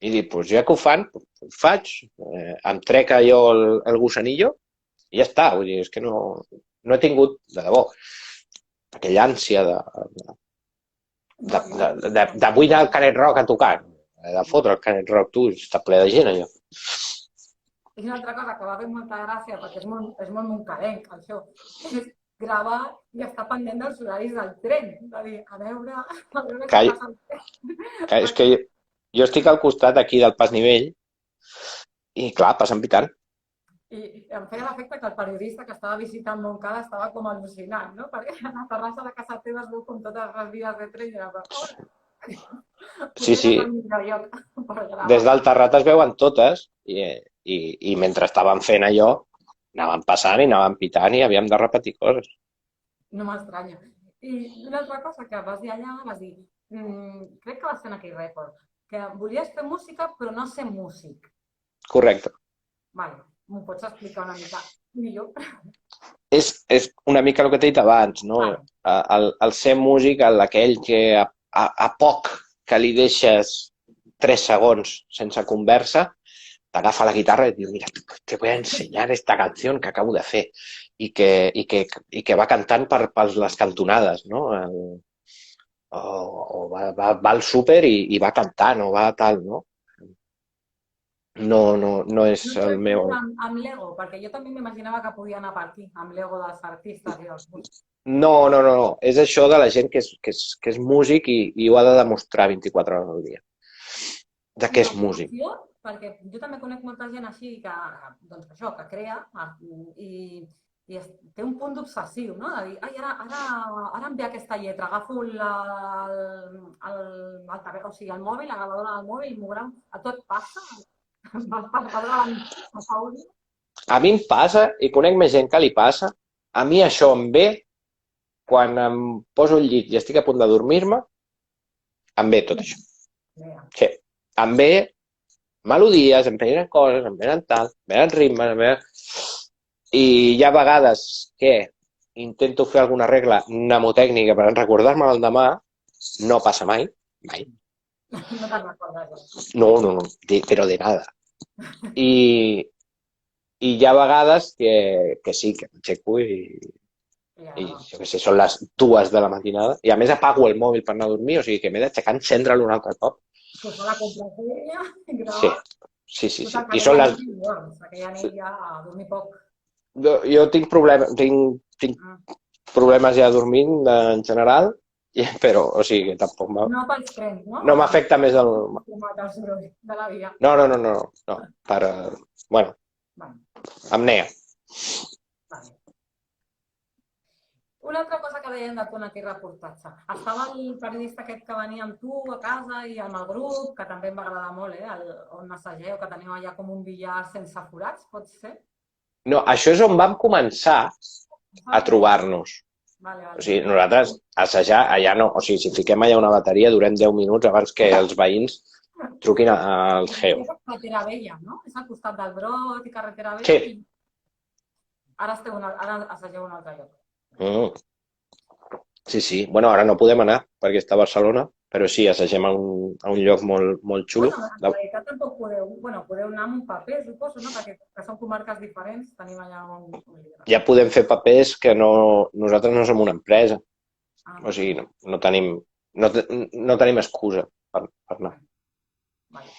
dic, doncs ja que ho fan, ho faig, em trec jo el gusanillo i ja està. Vull dir, és que no he tingut, de debò, aquella ànsia de buidar el Canet Rock a tocar, de fotre el Canet Rock, tu, està ple de gent allò. I una altra cosa que va fer molta gràcia, perquè és molt moncadenc, això, és gravar i estar pendent dels horaris del tren. De dir, a veure què passa al tren. És que jo estic al costat aquí del pas nivell i, clar, passen pitant. I em feia l'efecte que el periodista que estava visitant Montcada estava com al·lucinant, no? Perquè a la terrassa de casa teva es veu com totes les vies de tren i era Sí. Des del terrat es veuen totes i mentre estaven fent allò anaven passant i anaven pitant i havíem de repetir coses. No m'estranya. I una altra cosa que vas dir allà, vas dir, crec que vas fer aquí rècord, que volies fer música però no ser músic. Correcte. Vale, m'ho pots explicar una mica millor? És una mica el que t'he dit abans, no? El ser músic, aquell que a poc que li deixes 3 segons sense conversa, t'agafa la guitarra i et diu, mira, te voy a enseñar esta canción que acabo de fer i que va cantant per les cantonades, no? O va al súper i va cantant o va tal, no? No és el meu... Amb l'ego, perquè jo també m'imaginava que podia anar per aquí, amb l'ego dels artistes i dels músics. No. És això de la gent que és músic i ho ha de demostrar 24 hores al dia. De què és músic. Perquè jo també conec molta gent així que crea i té un punt d'obsessiu, no? De dir, ai, ara em ve aquesta lletra, agafo el mòbil, la gravadora del mòbil i m'ho gravo. A tot passa? A mi em passa, i conec més gent que li passa, a mi això em ve quan em poso al llit i estic a punt de dormir-me, em ve tot això. Sí, em ve melodies, em venen coses, em venen tal, em venen ritmes, i hi ha vegades que intento fer alguna regla mnemotècnica per recordar-me l'endemà, no passa mai, No te'n recordes. No, no, no, però de nada. I hi ha vegades que sí, que m'aixeco i Ja, jo què sé, són les 2 de la matinada i a més apago el mòbil per anar a dormir, o sigui que m'he d'aixecar, encendre'l un altre cop. pues la contrasenya i Sí, gravar. sí, sí, sí. Total, que I són aquella les... nit ni dorms, aquella nit ja a dormir poc. Jo tinc problemes, tinc Ah. problemes ja dormint en general, però, o sigui, que tampoc No pels trens, no? no m'afecta més el... El soroll de la via. No, no, no, no, no, per... Bueno, Vale, apnea. vale. Una altra cosa que deien de tu en aquell reportatge. Estava el periodista aquest que venia amb tu a casa i amb el grup, que també em va agradar molt, on assageu, que teniu allà com un billar sense forats, pot ser? No, això és on vam començar a trobar-nos. Vale, O vale. sigui, nosaltres assajar allà no, o sigui, si fiquem allà una bateria durem 10 minuts abans que els veïns truquin al geo. És carretera vella, no? És al costat del Brot i carretera Sí. vella i ara assageu un altre lloc. Mm. Sí, sí. Bueno, ara no podem anar perquè està a Barcelona, però sí, assagem a un lloc molt, molt xulo. Bueno, en realitat tampoc podeu, podeu anar amb un paper, suposo, no? Perquè que són comarques diferents, tenim allà un lideratge. Ja podem fer papers que no... Nosaltres no som una empresa. Ah, O sigui, no tenim excusa per anar. vale.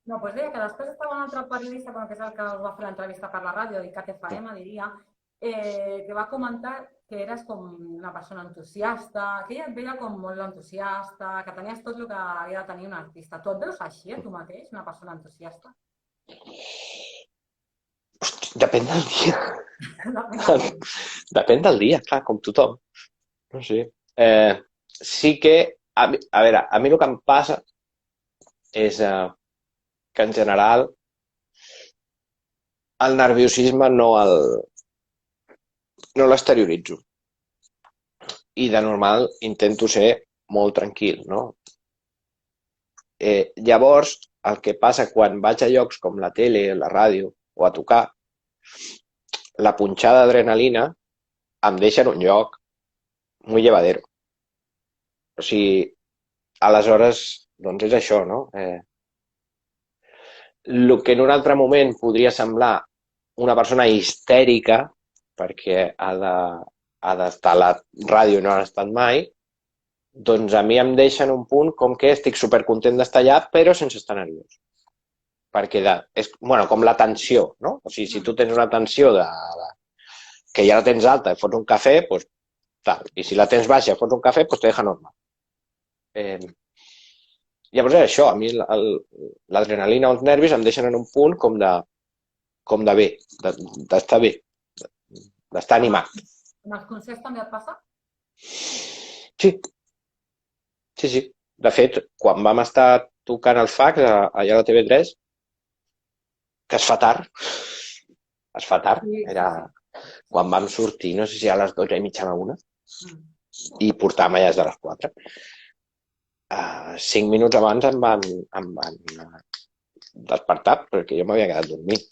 No, doncs deia que després estava un altre periodista, que és el que us va fer l'entrevista per la ràdio, d'ICAT FM, diria, que va comentar que eres com una persona entusiasta, que ella et veia com molt entusiasta, que tenies tot el que havia de tenir un artista. Tu et veus així, tu mateix, una persona entusiasta? Hosti, depèn del dia. Depèn del dia, clar, com tothom. No sé. Sí que, a veure, a mi el que em passa és que en general el nerviosisme no l'exterioritzo. I de normal intento ser molt tranquil, no? Llavors, el que passa quan vaig a llocs com la tele, la ràdio o a tocar, la punxada d'adrenalina em deixa en un lloc muy llevadero. O sigui, aleshores, doncs és això, no? El que en un altre moment podria semblar una persona histèrica, perquè ha d'estar a la ràdio i no ha estat mai, doncs a mi em deixa en un punt com que estic supercontent d'estar allà, però sense estar nerviós. Perquè és com la tensió, no? O sigui, si tu tens una tensió que ja la tens alta i fots un cafè, doncs tal. I si la tens baixa i fots un cafè, doncs te deja normal. Llavors és això, a mi l'adrenalina o els nervis em deixen en un punt com de bé, d'estar bé, d'estar animat. En els concerts també et passa? Sí. Sí, sí. De fet, quan vam estar tocant el fax allà a la TV3, que es fa tard, era quan vam sortir, no sé si a les 12:30 a la 1, i portàvem allà des de les 4. 5 minuts abans em van despertar perquè jo m'havia quedat dormint.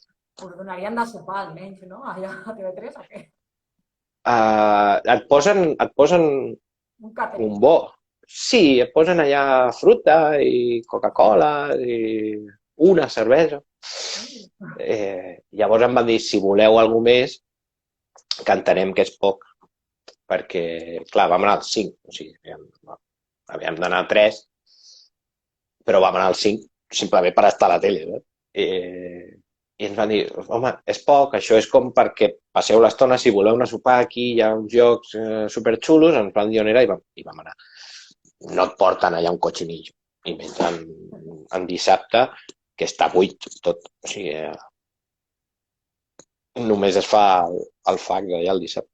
Us donarien de sopar almenys, no? Allà a TV3 o què? Et posen un bo. Sí, et posen allà fruita i Coca-Cola i una cervesa. Llavors em van dir, si voleu alguna més, que entenem que és poc, perquè, clar, vam anar al 5, o sigui, havíem d'anar a 3, però vam anar al 5 simplement per estar a la tele, no? I ens van dir, home, és poc, això és com perquè passeu l'estona, si voleu anar a sopar aquí, hi ha uns jocs superxulos, ens van dir on era i vam anar. No et porten allà un cotxinillo, i menys en dissabte, que està buit tot, o sigui, només es fa el fax allà el dissabte.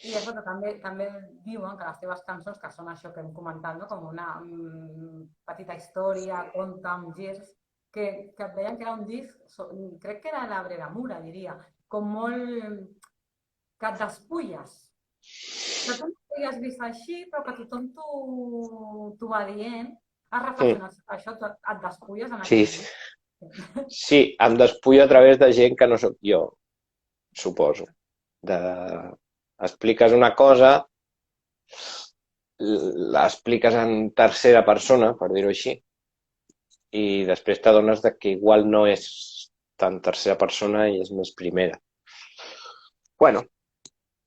I és que també diuen que les teves cançons, que són això que hem comentat, no? Com una petita història, conte amb girs, que et veien que era un disc, crec que era l'Abrera Mura, diria, com molt... que et despulles. Que tu no l'havies vist així, però que tothom t'ho va dient. Has reflexionat això, et despulles en aquell disc? Sí, em despullo a través de gent que no sóc jo, suposo. Expliques una cosa l'expliques en tercera persona, per dir-ho així, i després t'adones que igual no és tan tercera persona i és més primera. Bueno,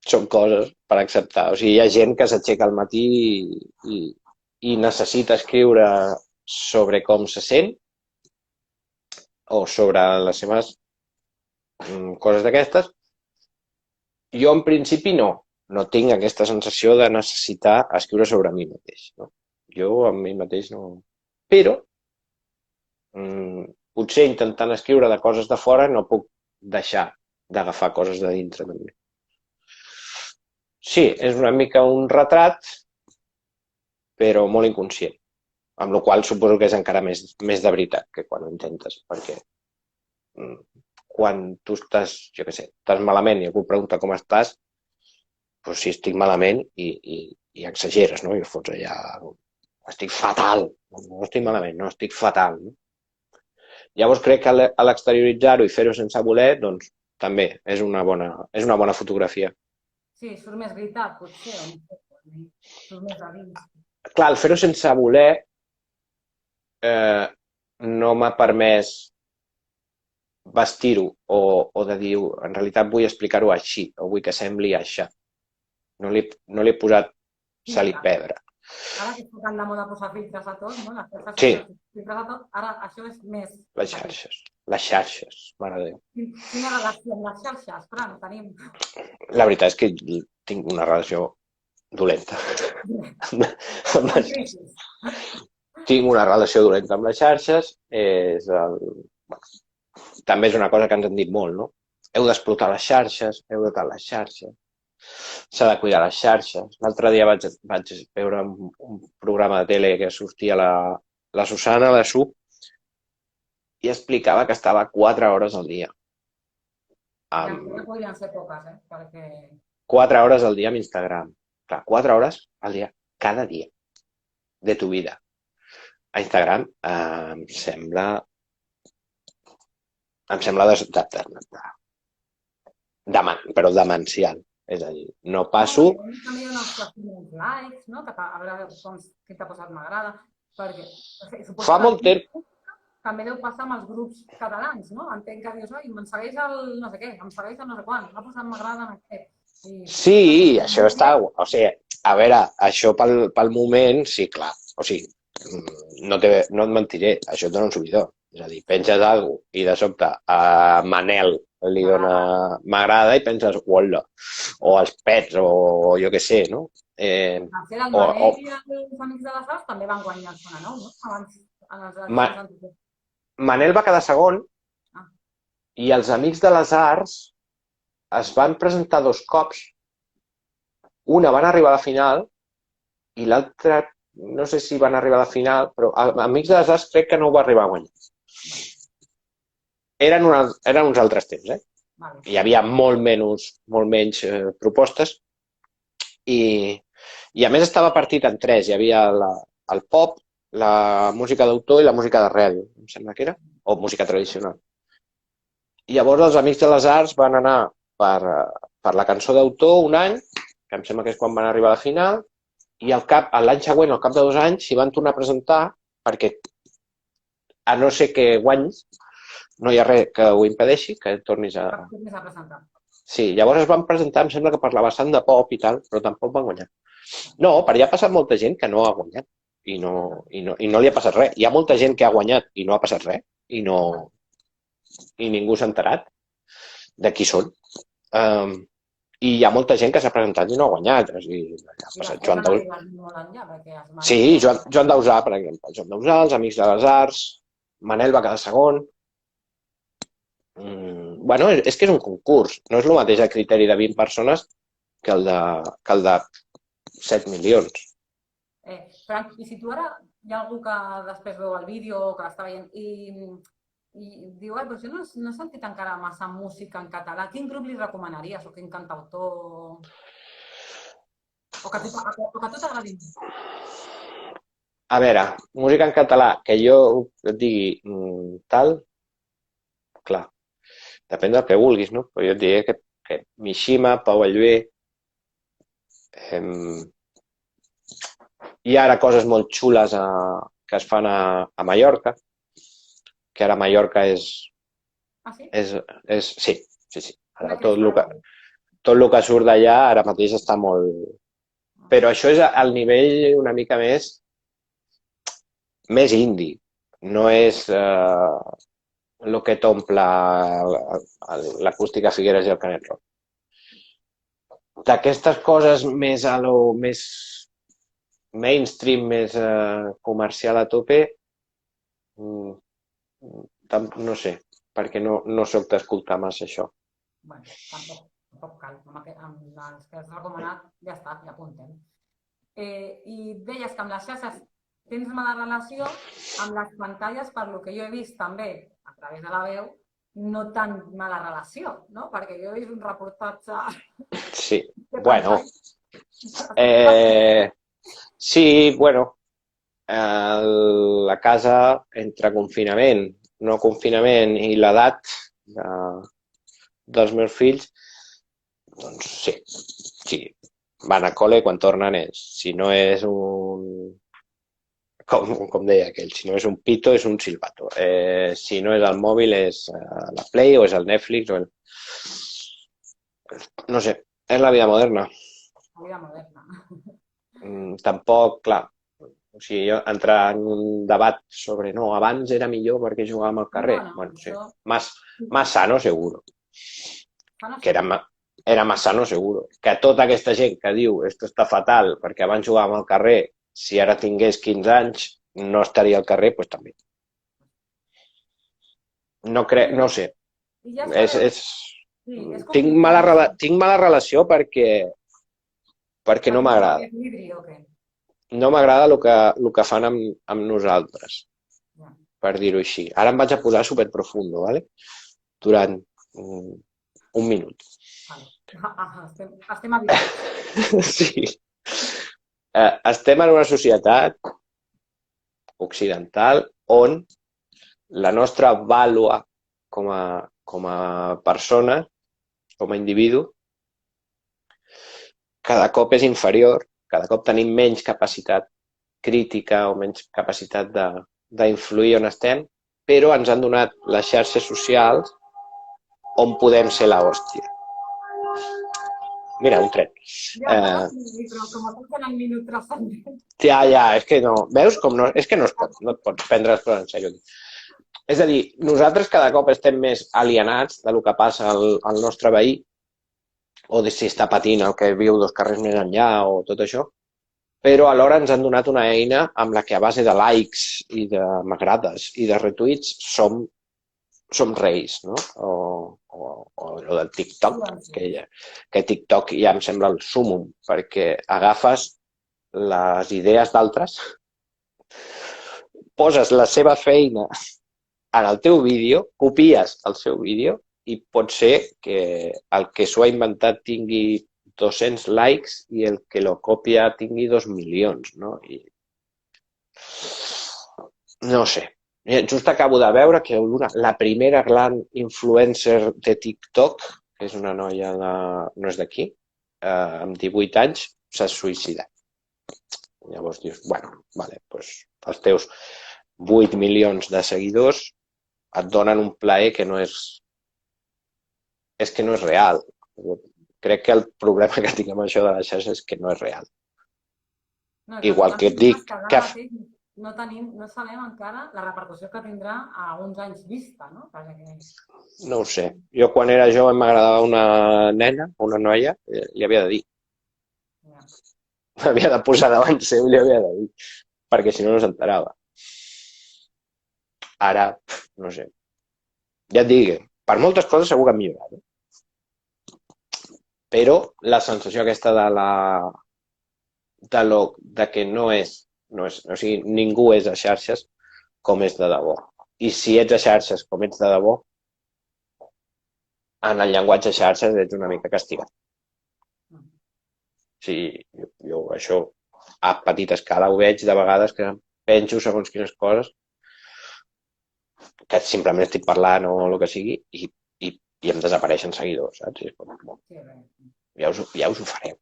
són coses per acceptar. O sigui, hi ha gent que s'aixeca al matí i necessita escriure sobre com se sent o sobre les seves coses d'aquestes. Jo, en principi, no tinc aquesta sensació de necessitar escriure sobre mi mateix. No? Jo, amb mi mateix, no... Però, potser intentant escriure de coses de fora no puc deixar d'agafar coses de dintre, també. Sí, és una mica un retrat, però molt inconscient. Amb la qual cosa suposo que és encara més de veritat que quan ho intentes, perquè quan tu estàs, jo què sé, estàs malament i algú pregunta com estàs, doncs si estic malament i exageres, no? I et fots allà, estic fatal, no estic malament, no, estic fatal. No? Llavors crec que a l'exterioritzar-ho i fer-ho sense voler, doncs també és una bona fotografia. Sí, surt més veritat, potser, surt més a dins. Clar, el fer-ho sense voler no m'ha permès vestir-ho o de dir, en realitat vull explicar-ho així, o vull que sembli això. No li he posat sal i pebre. Ara que estic de moda posar filtres a tot, no? Sí. Filtres a tot, ara això és més... Les xarxes, mare de Déu. Quina relació amb les xarxes, Fran, tenim? La veritat és que tinc una relació dolenta. Tinc una relació dolenta amb les xarxes. També és una cosa que ens han dit molt, no? Heu d'explotar les xarxes, heu de tal les xarxes. S'ha de cuidar les xarxes. L'altre dia vaig veure un programa de tele que sortia la Susana, la Su, i explicava que estava 4 hores al dia. Ja podrien ser poques, perquè... 4 hores al dia amb Instagram. Clar, 4 hores al dia, cada dia, de tu vida. A Instagram em sembla però demencial. És a dir, no passo... També hi ha uns likes, no? A veure qui t'ha posat m'agrada, perquè... Fa molt temps... També deu passar amb els grups catalans, no? Entenc que dius, em segueix el no sé què, em segueix el no sé quan, m'ha posat m'agrada en aquest. Sí, això està... O sigui, a veure, això pel moment, sí, clar. O sigui, no et mentiré, això et dona un subidor. És a dir, penses alguna cosa i de sobte a Manel li dona m'agrada i penses, uola, o els pets, o jo què sé, no? El Manel i els amics de les arts també van guanyar el Sona Nou, no? Abans, en les eleccions anteriors. Manel va quedar segon i els amics de les arts es van presentar 2 cops. Una van arribar a la final i l'altra, no sé si van arribar a la final, però amics de les arts crec que no ho va arribar a guanyar. Eren uns altres temps, Hi havia molt menys propostes i a més estava partit en 3. Hi havia el pop, la música d'autor i la música de ràdio, em sembla que era, o música tradicional. I llavors els Amics de les Arts van anar per la cançó d'autor un any, que em sembla que és quan van arribar a la final, i l'any següent, al cap de 2 anys, s'hi van tornar a presentar perquè, a no ser que guanyis, no hi ha res que ho impedeixi, que tornis a presentar. Sí, llavors es van presentar, em sembla que per la vessant de pop i tal, però tampoc van guanyar. No, per allà ha passat molta gent que no ha guanyat i no li ha passat res. Hi ha molta gent que ha guanyat i no ha passat res i ningú s'ha enterat de qui són. I hi ha molta gent que s'ha presentat i no ha guanyat. O sigui, ha passat Joan Dausà. Sí, Joan Dausà, per exemple. Joan Dausà, els Amics de les Arts, Manel va quedar segon. Bueno, és que és un concurs. No és el mateix el criteri de 20 persones que el de 7 milions. Frank, i si tu ara hi ha algú que després veu el vídeo o que l'està veient i diu, però jo no he sentit encara massa música en català, quin grup li recomanaries o quin cantautor? O que a tu t'agradi? A veure, música en català, que jo et digui tal, clar, depèn del que vulguis, no? Però jo et diré que Mishima, Pau Allvé, Hi ha ara coses molt xules que es fan a Mallorca, que ara Mallorca és... Ah, sí? Sí, sí, sí. Ara De què es tracta? tot el que surt d'allà ara mateix està molt... Però això és al nivell una mica més indie. No és el que t'omple l'acústica Figueres i el Canet Rock. D'aquestes coses més mainstream, més comercial a tope, mm, no sé, perquè no soc d'escoltar massa això. Bueno, tampoc cal. Amb les que has recomanat ja està, ja apuntem. I deies que amb les xarxes tens mala relació, amb les pantalles, per lo que jo he vist també a través de la veu, no tan mala relació, no? Perquè jo he vist un reportatge Sí, de bueno, pantalla. sí, bueno, la casa entre confinament, no confinament i l'edat dels meus fills, doncs sí, van a col·le quan tornen si no és com deia aquell, si no és un pito és un silbato, si no és el mòbil és la Play o és el Netflix no sé, és la vida moderna. La vida moderna. Tampoc, clar, o sigui, jo entrar en un debat sobre no, abans era millor perquè jugàvem al carrer. Bueno, Bueno, sí, això... más sano seguro. no Que era más sano seguro. Que tota aquesta gent que diu esto està fatal perquè abans jugàvem al carrer, si ara tingués 15 anys no estaria al carrer, doncs també. No sé. I ja sabeu, sí, és Tinc complicat. mala relació perquè no Perquè no m'agrada. hi equilibri o què? No m'agrada el que fan amb nosaltres, Ja. per dir-ho així. Ara em vaig a posar superprofundo, ¿vale? Durant un minut. Vale. Estem avisats. Sí. Estem en una societat occidental on la nostra vàlua com a persona, com a individu, cada cop és inferior, cada cop tenim menys capacitat crítica o menys capacitat d'influir on estem, però ens han donat les xarxes socials on podem ser l'hòstia. Mira, un tren. Ja, però com a tot en el minut transcendent. Ja, és que no. Veus com no? És que no et pots prendre les coses en sèrio. És a dir, nosaltres cada cop estem més alienats del que passa al nostre veí, o de si està patint el que viu 2 carrers més enllà o tot això, però alhora ens han donat una eina amb la que a base de likes i de m'agrades i de retuits som reis, no? O del TikTok, que TikTok ja em sembla el súmum, perquè agafes les idees d'altres, poses la seva feina en el teu vídeo, copies el seu vídeo i pot ser que el que s'ho ha inventat tingui 200 likes i el que lo copia tingui 2 milions, no? No sé. Just acabo de veure que la primera gran influencer de TikTok, que és una noia no és d'aquí, amb 18 anys, s'ha suïcidat. Llavors dius, bueno, vale, doncs els teus 8 milions de seguidors et donen un plaer que no és que no és real. Crec que el problema que tinc amb això de les xarxes és que no és real. Igual que et dic que... No sabem encara la repercussió que tindrà a uns anys vista, no? No ho sé. Jo quan era jove m'agradava una nena, una noia, li havia de dir. M'havia de posar davant seu i li havia de dir, perquè si no no s'enterava. Ara, no sé. Ja et dic, per moltes coses segur que ha millorat. Però la sensació aquesta de que no és, o sigui, ningú és a xarxes com és de debò. I si ets a xarxes com ets de debò, en el llenguatge xarxes ets una mica castigat. Sí, jo això a petita escala ho veig de vegades que penjo segons quines coses que simplement estic parlant o el que sigui i em desapareixen seguidors, saps? Ja us ho fareu.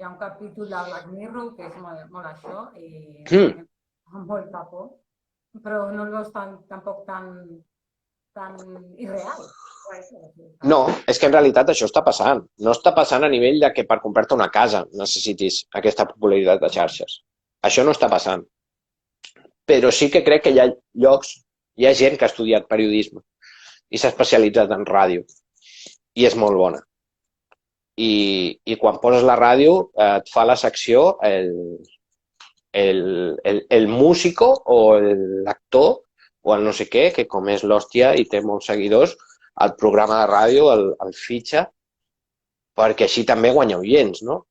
hi ha un capítol de Black Mirror que és molt això i Mm. amb molta por, però no el veus tampoc tan irreal. No, és que en realitat això està passant. No està passant a nivell de que per comprar-te una casa necessitis aquesta popularitat de xarxes. Això no està passant. Però sí que crec que hi ha llocs, hi ha gent que ha estudiat periodisme i s'ha especialitzat en ràdio i és molt bona. I quan poses la ràdio et fa la secció el músico o l'actor o el no sé què, que com és l'hòstia i té molts seguidors, el programa de ràdio el fitxa perquè així també guanya oients, no?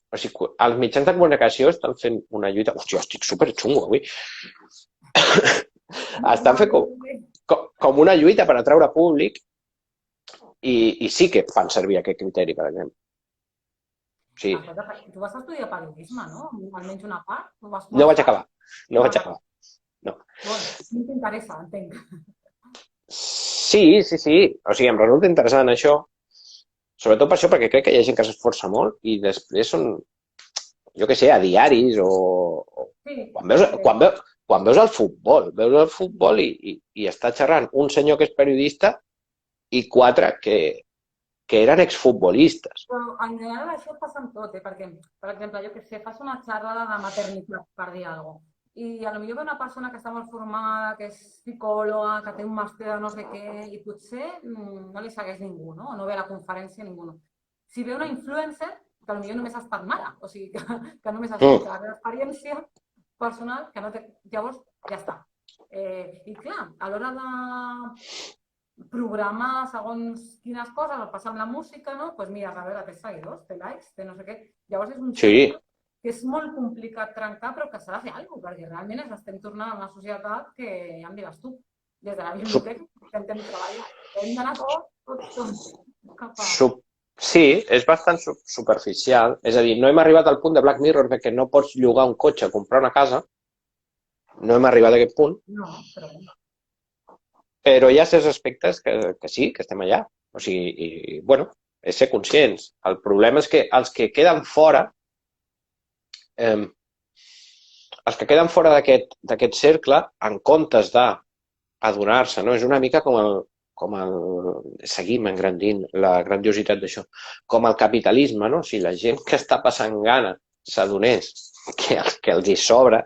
O sigui, els mitjans de comunicació estan fent una lluita... Hòstia, estic superxungo avui. Estan fent com una lluita per atraure públic i sí que fan servir aquest criteri, per exemple. Sí. Tu vas estudiar periodisme, no? Almenys una part? No vaig acabar. No vaig acabar. No. No t'interessa, entenc. Sí. O sigui, em resulta interessant això. Sobretot per això, perquè crec que hi ha gent que s'esforça molt i després són, jo què sé, a diaris o... Sí. Quan veus el futbol i està xerrant un senyor que és periodista i 4 que eren exfutbolistes. Però en general això passa en tot, perquè, per exemple, jo què sé, fas una xerrada de maternitat, per dir alguna cosa, i potser ve una persona que està molt formada, que és psicòloga, que té un màster de no sé què, i potser no li segueix ningú, no? O no ve a la conferència ningú. Si ve una influencer, que potser només ha estat mare, o sigui, que només ha estat la meva experiència personal, que no té... Llavors, ja està. I clar, a l'hora de programar segons quines coses, el passar amb la música, no? Doncs mira, a veure, té seguidors, té likes, té no sé què. Llavors és un cercle que és molt complicat trencar, però que s'ha de fer alguna cosa, perquè realment ens estem tornant a una societat que, ja em diràs tu, des de la biblioteca, que intentem treballar, hem d'anar tot cap a... Sí, és bastant superficial. És a dir, no hem arribat al punt de Black Mirror de que no pots llogar un cotxe, comprar una casa. No hem arribat a aquest punt. No, però hi ha certs aspectes que sí, que estem allà. O sigui, bueno, és ser conscients. El problema és que els que queden fora d'aquest cercle, en comptes d'adonar-se, no? És una mica seguim engrandint la grandiositat d'això, com el capitalisme, no? Si la gent que està passant gana s'adonés que els hi sobra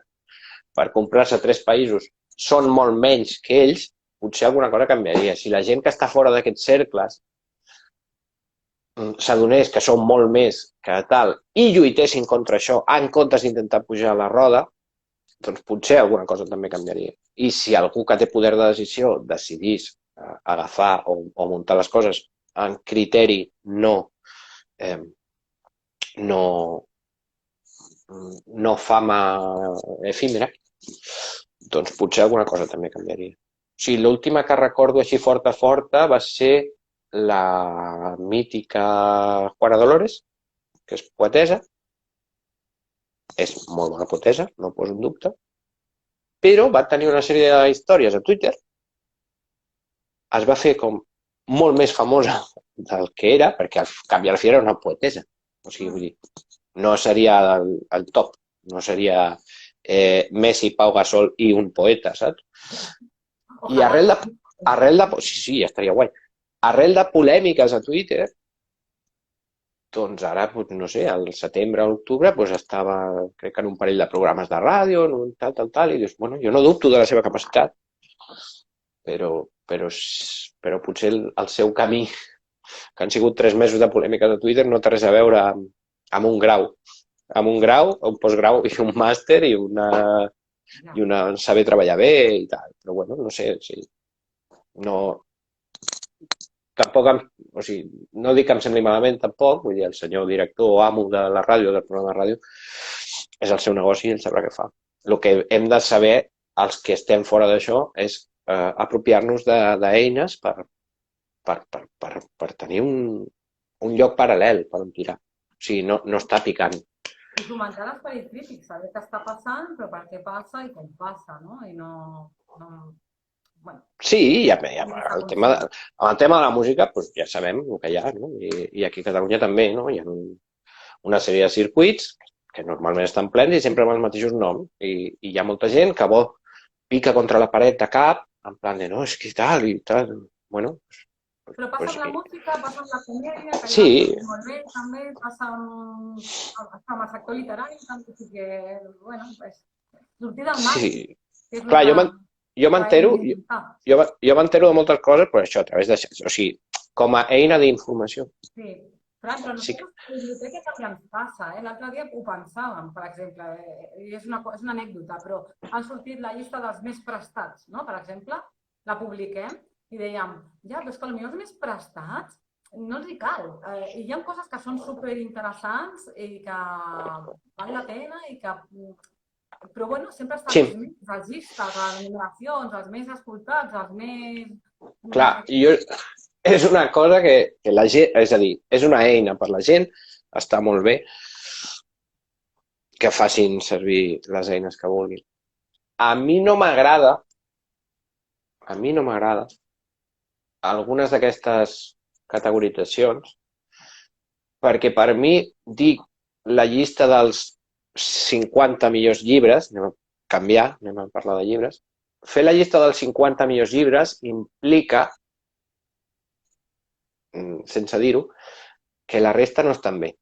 per comprar-se 3 països són molt menys que ells, potser alguna cosa canviaria. Si la gent que està fora d'aquests cercles s'adonés que són molt més que tal i lluitessin contra això en comptes d'intentar pujar a la roda, doncs potser alguna cosa també canviaria. I si algú que té poder de decisió decidís agafar o muntar les coses en criteri no fama efímera, doncs potser alguna cosa també canviaria. O sigui, l'última que recordo així forta va ser la mítica Juana Dolores, que és poetesa. És molt bona poetesa, no ho poso en dubte. Però va tenir una sèrie d'històries a Twitter. Es va fer com molt més famosa del que era, perquè al cap i a la fi era una poetesa. O sigui, vull dir, no seria el top, no seria Messi, Pau Gasol i un poeta, saps? I arrel de... Sí, estaria guai. Arrel de polèmiques a Twitter, doncs ara, no sé, al setembre o l'octubre, estava, crec que en un parell de programes de ràdio, tal, i dius, bueno, jo no dubto de la seva capacitat, però potser el seu camí, que han sigut 3 mesos de polèmiques a Twitter, no té res a veure amb un grau. Amb un grau, un postgrau i un màster i una saber treballar bé i tal. Però bueno, no sé, sí. No... Tampoc, o sigui, no dic que em sembli malament tampoc, vull dir, el senyor director o amo de la ràdio, del programa de ràdio, és el seu negoci i ell sabrà què fa. El que hem de saber, els que estem fora d'això, és apropiar-nos d'eines per tenir un lloc paral·lel per on tirar. O sigui, no està picant. I fomentar l'esperit crític, saber què està passant, però per què passa i com passa, no? I no... Bueno. Sí, el tema de la música ja sabem el que hi ha, no? I aquí a Catalunya també, no? Hi ha una sèrie de circuits que normalment estan plens i sempre amb els mateixos noms. I hi ha molta gent que pica contra la paret de cap, en plan de, no, és que tal i tal. Bueno, però passa amb la música, passa amb la comèdia, que sí. ja molt bé, també passa amb el sector literari, també, que, bueno, pues, sortir del mar. Sí. Clar, jo m'entero de moltes coses per això, a través de... O sigui, com a eina d'informació. Sí, però nosaltres a la biblioteca també ens passa. L'altre dia ho pensàvem, per exemple, i és una anècdota, però ha sortit la llista dels més prestats, no? Per exemple, la publiquem i dèiem, ja, però és que potser els més prestats no els hi cal. Hi ha coses que són superinteressants i que val la pena i que... Però, bueno, sempre estan els més registres, les numeracions, els més escoltats, els més... Clar, és una cosa que la gent... És a dir, és una eina per la gent, està molt bé que facin servir les eines que vulguin. A mi no m'agrada algunes d'aquestes categoritzacions perquè per mi dic la llista dels 50 millors llibres, anem a parlar de llibres, fer la llista dels 50 millors llibres implica, sense dir-ho, que la resta no estan bé.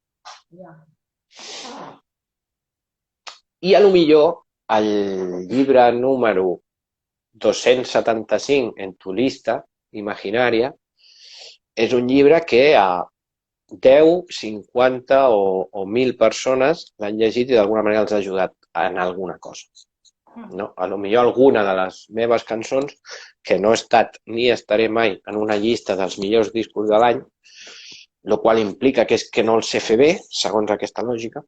I potser el llibre número 275 en tu lista imaginària és un llibre que a 10, 50 o 1.000 persones l'han llegit i d'alguna manera els ha ajudat en alguna cosa. No? A lo millor alguna de les meves cançons, que no he estat ni estaré mai en una llista dels millors discos de l'any, el qual implica que és que no els sé fer bé, segons aquesta lògica,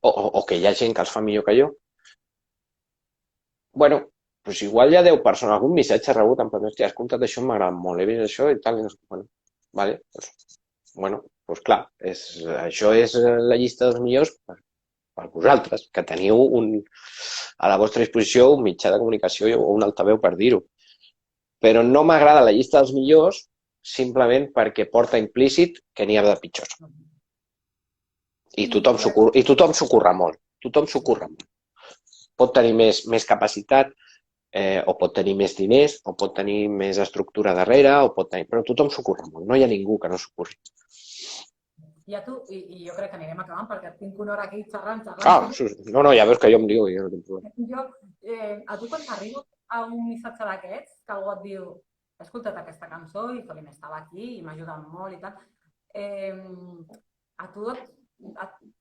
o que hi ha gent que els fa millor que jo. Bueno, doncs igual hi ha 10 persones, algun missatge rebut, en plan, hòstia, has comptat això, m'agrada molt, he vist això i tal, bueno, vale, doncs clar, això és la llista dels millors per vosaltres, que teniu a la vostra disposició un mitjà de comunicació o un altaveu per dir-ho. Però no m'agrada la llista dels millors simplement perquè porta implícit que n'hi ha de pitjors. I tothom s'ho curra molt. Tothom s'ho curra molt. Pot tenir més capacitat, o pot tenir més diners, o pot tenir més estructura darrere, però tothom s'ho curra molt. No hi ha ningú que no s'ho curri. I jo crec que anirem acabant perquè tinc una hora aquí xerrant. No, ja veus que jo em diu. A tu quan t'arriba a un missatge d'aquests, que algú et diu he escoltat aquesta cançó i Colin estava aquí i m'ha ajudat molt i tal, a tu et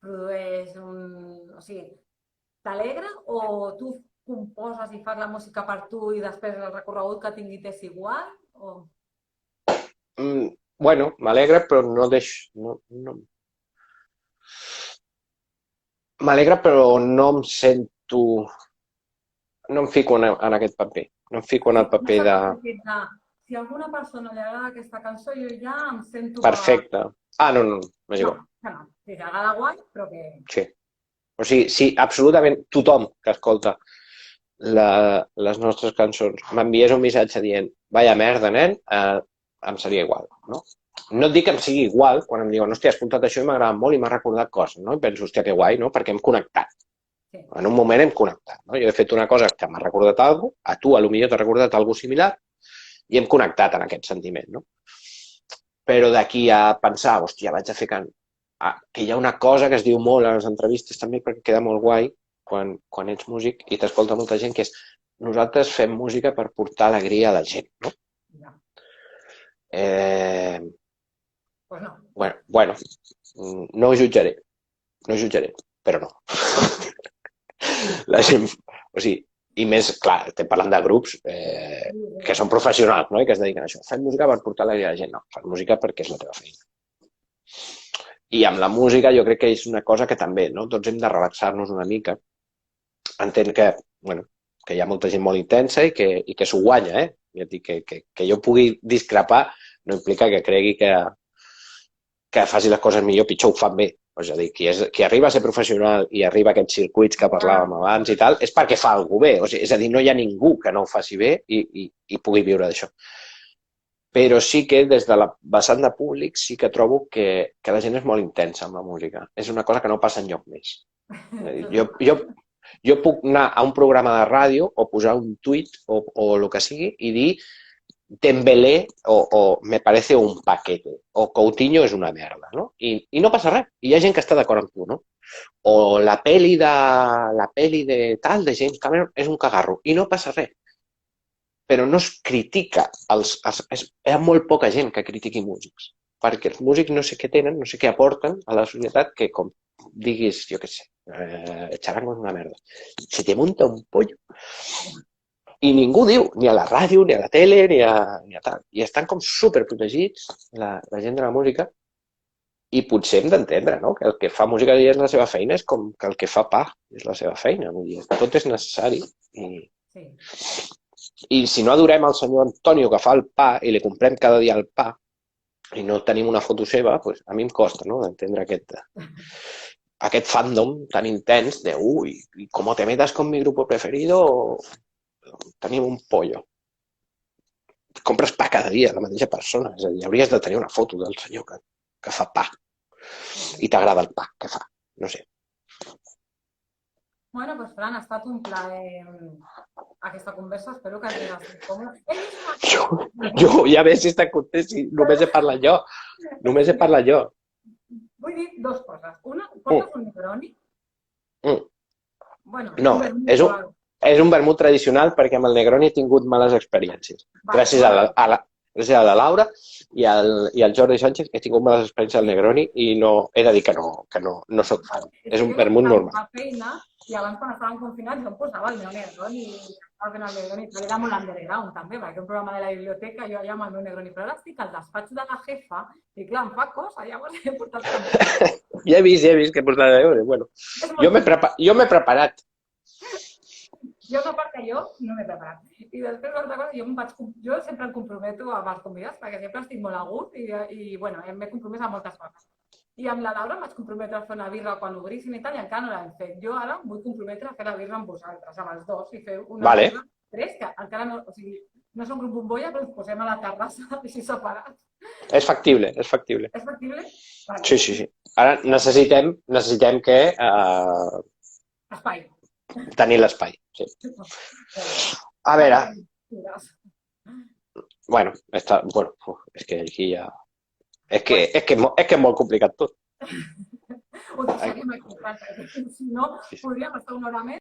produeix o sigui, t'alegra o tu composes i fas la música per tu i després el recorregut que tinguis és igual? Bueno, m'alegra, però no deixo... M'alegra, però no em sento... No em fico en aquest paper. No em fico en el paper de... Si a alguna persona li agrada aquesta cançó, jo ja em sento... Perfecte. No, m'és igual. No. Si t'agrada guai, però que... Sí. O sigui, sí, absolutament tothom que escolta les nostres cançons m'enviés un missatge dient vaya merda, nen, em seria igual, no? No et dic que em sigui igual quan em diuen hòstia, he escoltat això i m'ha agradat molt i m'ha recordat coses, no? I penso, hòstia, que guai, no? Perquè hem connectat. Sí. En un moment hem connectat, no? Jo he fet una cosa que m'ha recordat alguna cosa, a tu potser t'ha recordat alguna cosa similar i hem connectat en aquest sentiment, no? Però d'aquí a pensar, hòstia, vaig a fer que hi ha una cosa que es diu molt a les entrevistes també perquè queda molt guai quan ets músic i t'escolta molta gent, que és nosaltres fem música per portar alegria a la gent, no? Ja. Pues no. Bueno, no ho jutjaré, però no. La gent, o sigui, i més, clar, estem parlant de grups que són professionals, no? I que es dediquen a això. Fem música per portar alegria a la gent, no. Fem música perquè és la teva feina. I amb la música jo crec que és una cosa que també, no? Tots hem de relaxar-nos una mica. Entenc que, bueno, que hi ha molta gent molt intensa i que s'ho guanya, Ja et dic que jo pugui discrepar no implica que cregui que faci les coses millor, pitjor ho fan bé. És a dir, qui arriba a ser professional i arriba a aquests circuits que parlàvem abans i tal, és perquè fa alguna cosa bé. És a dir, no hi ha ningú que no ho faci bé i pugui viure d'això. Però sí que des de la vessant de públic sí que trobo que la gent és molt intensa amb la música. És una cosa que no passa enlloc més. Jo puc anar a un programa de ràdio o posar un tuit o el que sigui i dir Dembélé o me parece un paquete o Coutinho és una merda, no? I no passa res. I hi ha gent que està d'acord amb tu, no? O la peli de tal, de James Cameron, és un cagarro. I no passa res. Però no es critica. Hi ha molt poca gent que critiqui músics. Perquè els músics no sé què tenen, no sé què aporten a la societat, que com diguis, jo què sé, Charango és una merda. Se te munta un pollo i ningú diu, ni a la ràdio, ni a la tele, ni a tal. I estan com superprotegits, la gent de la música, i potser hem d'entendre, no?, que el que fa música és la seva feina, és com que el que fa pa és la seva feina. Vull dir, tot és necessari. I si no adorem el senyor Antonio que fa el pa i li comprem cada dia el pa i no tenim una foto seva, pues a mi em costa, no?, d'entendre aquest fandom tan intens de uy, como te metas con mi grupo preferido, tenim un pollo. Compres pa cada dia, la mateixa persona. És a dir, hauries de tenir una foto del senyor que fa pa i t'agrada el pa que fa. No sé. Bueno, pues Fran, ha estat un plaer aquesta conversa. Espero que hagis estat còmode. Jo ja ves si està content si només he parlat jo. Només he parlat jo. Vull dir dues coses. Una, portes un Negroni? Bueno, no, és un vermut tradicional perquè amb el Negroni he tingut males experiències. Gràcies a la Laura i al Jordi Sánchez he tingut males experiències al Negroni i no, he de dir que no soc fan. És un vermut normal. I abans, quan estàvem confinats, jo em posava el meu Negroni i estava fent el Negroni. Era molt underground, també, perquè un programa de la biblioteca, jo allà amb el meu Negroni. Però ara estic al despatx de la jefa i, clar, em fa cosa, llavors he portat el Ja he vist que he portat el Negroni. Bueno, jo m'he preparat. Jo, a part que jo, no m'he preparat. I després, l'altra cosa, jo sempre em comprometo amb els convidats, perquè sempre estic molt a gust i bueno, m'he compromès a moltes coses. I amb la Laura em vaig comprometre a fer una birra quan obrissin i tal, i encara no l'hem fet. Jo ara em vull comprometre a fer la birra amb vosaltres, amb els dos, i fer una birra, tres, que encara no, o sigui, no som grup bombolla, però ens posem a la terrassa, així separats. És factible, és factible. És factible? Vale. Sí. Ara necessitem que... Espai. Tenir l'espai, sí. A veure... Bueno, és que aquí ja... És que és molt complicat tot. Ho deixarem aquí, si no, podríem estar una hora més.